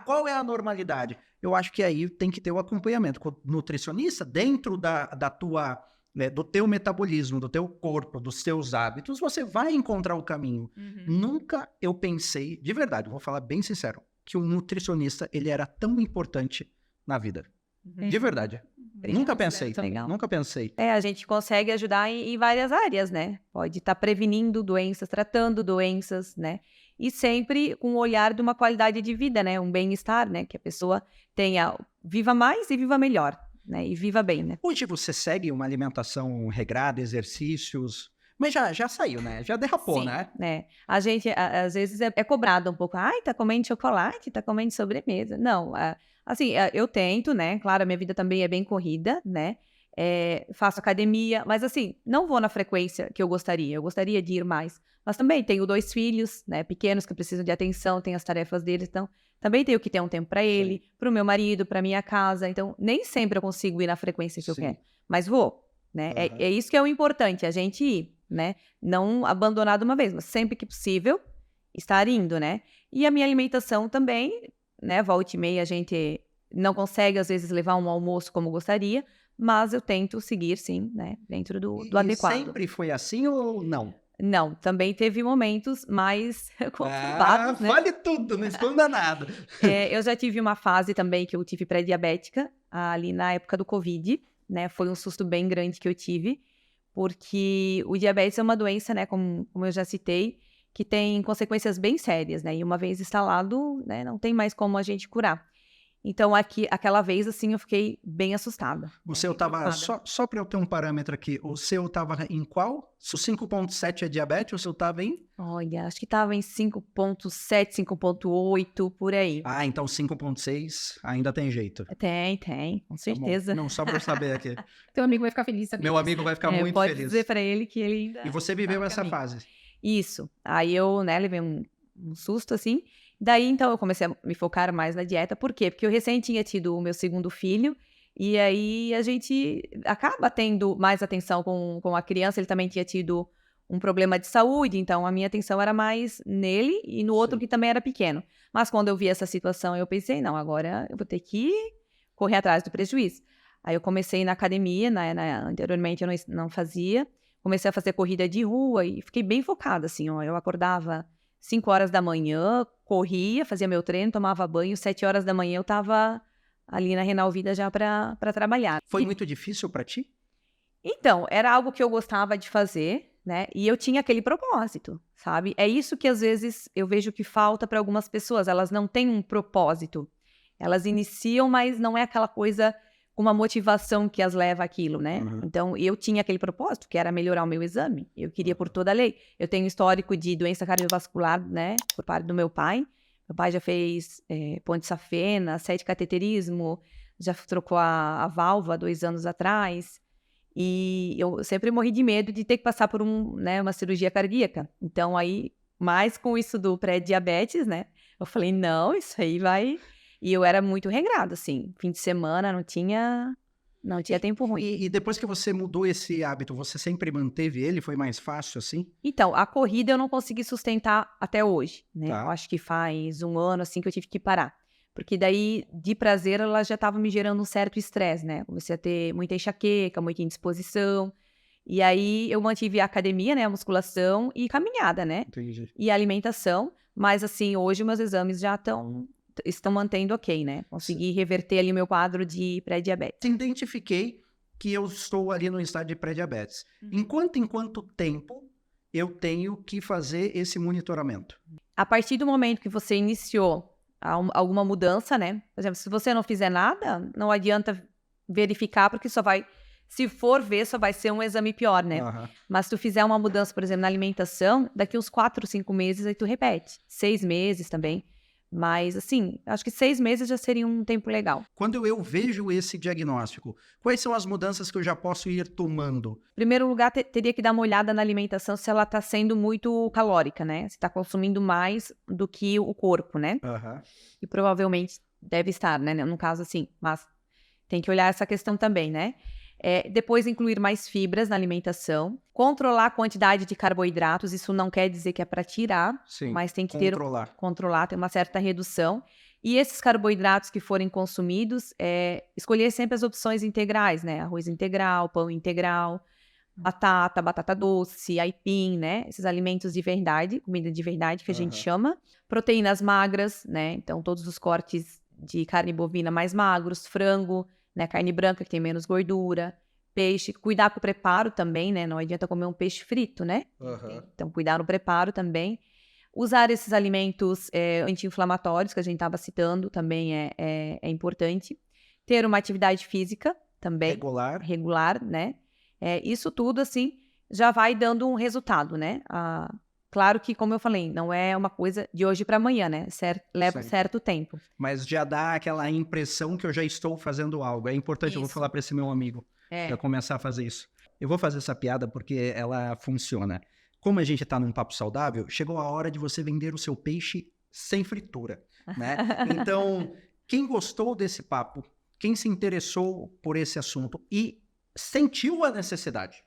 Qual é a normalidade? Eu acho que aí tem que ter o acompanhamento com o nutricionista dentro do teu metabolismo, do teu corpo, dos teus hábitos, você vai encontrar o caminho. Nunca eu pensei, de verdade, vou falar bem sincero, que o nutricionista, ele era tão importante na vida. De verdade. Nunca pensei. Legal. Nunca pensei. A gente consegue ajudar em várias áreas, né? Pode estar prevenindo doenças, tratando doenças, né? E sempre com o olhar de uma qualidade de vida, né? Um bem-estar, né? Que a pessoa viva mais e viva melhor, né? E viva bem, né? Hoje você segue uma alimentação regrada, exercícios, mas já saiu, né? Já derrapou, Sim, né? A gente, às vezes, é cobrado um pouco. Tá comendo chocolate, tá comendo sobremesa. Não, assim, eu tento, né? Claro, a minha vida também é bem corrida, né? Faço academia, mas assim, não vou na frequência que eu gostaria. Eu gostaria de ir mais. Mas também tenho 2 filhos, né? Pequenos que precisam de atenção, tem as tarefas deles, então também tenho que ter um tempo para ele, para o meu marido, para minha casa. Então, nem sempre eu consigo ir na frequência que eu quero, mas vou, né? É isso que é o importante, a gente ir, né? Não abandonar de uma vez, mas sempre que possível estar indo, né? E a minha alimentação também, né? Volta e meia a gente não consegue, às vezes, levar um almoço como gostaria, mas eu tento seguir, sim, né? Dentro do adequado. E sempre foi assim ou não? Não, também teve momentos mais conturbados, né? Fale tudo, não esconda nada. Eu já tive uma fase também que eu tive pré-diabética, ali na época do Covid, né? Foi um susto bem grande que eu tive, porque o diabetes é uma doença, né? Como eu já citei, que tem consequências bem sérias, né? E uma vez instalado, né? Não tem mais como a gente curar. Então, aquela vez, assim, eu fiquei bem assustada. O seu tava, só para eu ter um parâmetro aqui, o seu tava em qual? Se o 5.7 é diabetes, o seu tava em? Olha, acho que tava em 5.7, 5.8, por aí. Ah, então 5.6 ainda tem jeito. Tem, com certeza. Não, só para eu saber aqui. Teu amigo vai ficar feliz também. Meu amigo vai ficar muito pode feliz. dizer para ele que ele ainda... E você viveu essa fase? Isso. Aí eu, né, levei um susto, assim. Daí, então, eu comecei a me focar mais na dieta. Por quê? Porque eu recém tinha tido o meu segundo filho. E aí, a gente acaba tendo mais atenção com a criança. Ele também tinha tido um problema de saúde. Então, a minha atenção era mais nele e no outro que também era pequeno. Mas quando eu vi essa situação, eu pensei, não, agora eu vou ter que correr atrás do prejuízo. Aí eu comecei na academia, anteriormente eu não fazia. Comecei a fazer corrida de rua e fiquei bem focada, assim, ó. Eu acordava 5 horas da manhã, corria, fazia meu treino, tomava banho, 7 horas da manhã eu tava ali na Renal Vida já para trabalhar. Foi muito difícil para ti? Então, era algo que eu gostava de fazer, né? E eu tinha aquele propósito, sabe? É isso que às vezes eu vejo que falta para algumas pessoas, elas não têm um propósito. Elas iniciam, mas não é aquela coisa com uma motivação que as leva àquilo, né? Uhum. Então, eu tinha aquele propósito, que era melhorar o meu exame. Eu queria por toda a lei. Eu tenho histórico de doença cardiovascular, né? Por parte do meu pai. Meu pai já fez ponte safena, 7 cateterismo, já trocou a válvula 2 anos atrás. E eu sempre morri de medo de ter que passar por uma cirurgia cardíaca. Então, aí, mais com isso do pré-diabetes, né? Eu falei, não, isso aí vai... E eu era muito regrada, assim. Fim de semana não tinha tempo ruim. E depois que você mudou esse hábito, você sempre manteve ele? Foi mais fácil assim? Então, a corrida eu não consegui sustentar até hoje, né? Tá. Eu acho que faz 1 ano, assim, que eu tive que parar. Porque daí, de prazer, ela já estava me gerando um certo estresse, né? Comecei a ter muita enxaqueca, muita indisposição. E aí, eu mantive a academia, né? A musculação e caminhada, né? Entendi. E a alimentação. Mas, assim, hoje meus exames já estão mantendo ok, né? Consegui reverter ali o meu quadro de pré-diabetes. Identifiquei que eu estou ali no estágio de pré-diabetes. Em quanto tempo eu tenho que fazer esse monitoramento? A partir do momento que você iniciou alguma mudança, né? Por exemplo, se você não fizer nada, não adianta verificar, porque se for ver, só vai ser um exame pior, né? Aham. Mas se tu fizer uma mudança, por exemplo, na alimentação, daqui uns 4, 5 meses, aí tu repete. 6 meses também. Mas, assim, acho que 6 meses já seria um tempo legal. Quando eu vejo esse diagnóstico, quais são as mudanças que eu já posso ir tomando? Em primeiro lugar, teria que dar uma olhada na alimentação se ela está sendo muito calórica, né? Se está consumindo mais do que o corpo, né? Aham. E provavelmente deve estar, né? No caso, assim. Mas tem que olhar essa questão também, né? Depois, incluir mais fibras na alimentação. Controlar a quantidade de carboidratos. Isso não quer dizer que é para tirar, Sim, mas tem que controlar. ter uma certa redução. E esses carboidratos que forem consumidos, escolher sempre as opções integrais, né? Arroz integral, pão integral, batata doce, aipim, né? Esses alimentos de verdade, comida de verdade que a gente chama. Proteínas magras, né? Então, todos os cortes de carne bovina mais magros, frango, né? Carne branca que tem menos gordura, peixe. Cuidar com o preparo também, né? Não adianta comer um peixe frito, né? Então, cuidar no preparo também. Usar esses alimentos anti-inflamatórios que a gente estava citando também é importante. Ter uma atividade física também. Regular, né? Isso tudo, assim, já vai dando um resultado, né? Claro que, como eu falei, não é uma coisa de hoje para amanhã, né? Leva um certo tempo. Mas já dá aquela impressão que eu já estou fazendo algo. É importante, eu vou falar para esse meu amigo já começar a fazer isso. Eu vou fazer essa piada porque ela funciona. Como a gente está num papo saudável, chegou a hora de você vender o seu peixe sem fritura, né? Então, quem gostou desse papo, quem se interessou por esse assunto e sentiu a necessidade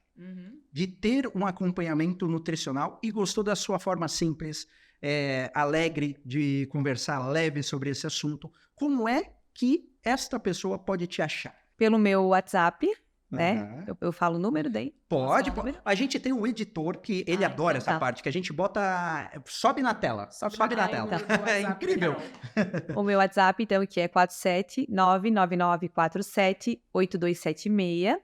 de ter um acompanhamento nutricional e gostou da sua forma simples, alegre de conversar leve sobre esse assunto. Como é que esta pessoa pode te achar? Pelo meu WhatsApp, né? Aham. Eu falo o número daí? Pode. Posso falar o número? A gente tem um editor que ele adora então essa tá. parte, que a gente bota... Sobe na tela. Sobe na tela. É incrível. O meu WhatsApp, então, que é 47999478276,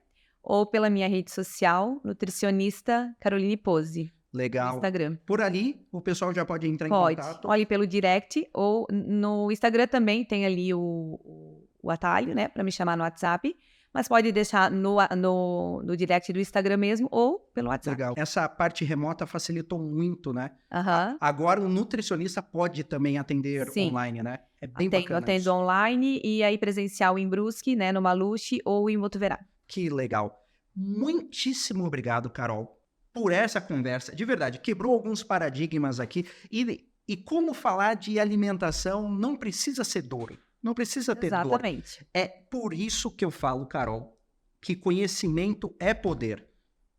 ou pela minha rede social, nutricionista Caroline Pose, no Legal. Instagram. Por ali, o pessoal já pode entrar em Pode. contato. Olhe pelo direct, ou no Instagram também tem ali o atalho, né, para me chamar no WhatsApp, mas pode deixar no direct do Instagram mesmo, ou pelo WhatsApp. Legal. Essa parte remota facilitou muito, né? Aham. Agora o nutricionista pode também atender Sim. online, né? É bem Eu bacana atendo isso. online e aí presencial em Brusque, né, no Maluche ou em Botuverá. Que legal. Muitíssimo obrigado, Carol, por essa conversa. De verdade, quebrou alguns paradigmas aqui. E como falar de alimentação não precisa ser dor. Não precisa ter dor. Exatamente. É por isso que eu falo, Carol, que conhecimento é poder.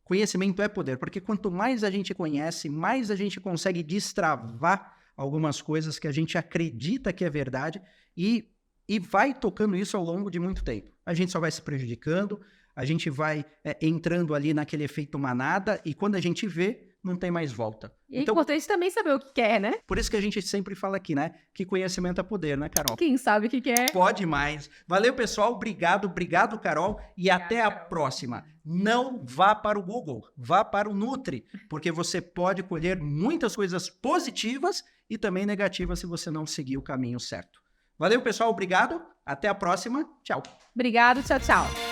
Conhecimento é poder, porque quanto mais a gente conhece, mais a gente consegue destravar algumas coisas que a gente acredita que é verdade e vai tocando isso ao longo de muito tempo. A gente só vai se prejudicando, a gente vai entrando ali naquele efeito manada e quando a gente vê, não tem mais volta. E é Então, importante também saber o que quer, né? por isso que a gente sempre fala aqui, né? Que conhecimento é poder, né, Carol? Quem sabe o que quer. Pode mais. Valeu, pessoal. Obrigado, Carol. E até a Carol. próxima. Não vá para o Google, vá para o Nutri, porque você pode colher muitas coisas positivas e também negativas se você não seguir o caminho certo. Valeu, pessoal. Obrigado. Até a próxima. Tchau. Obrigado, tchau, tchau.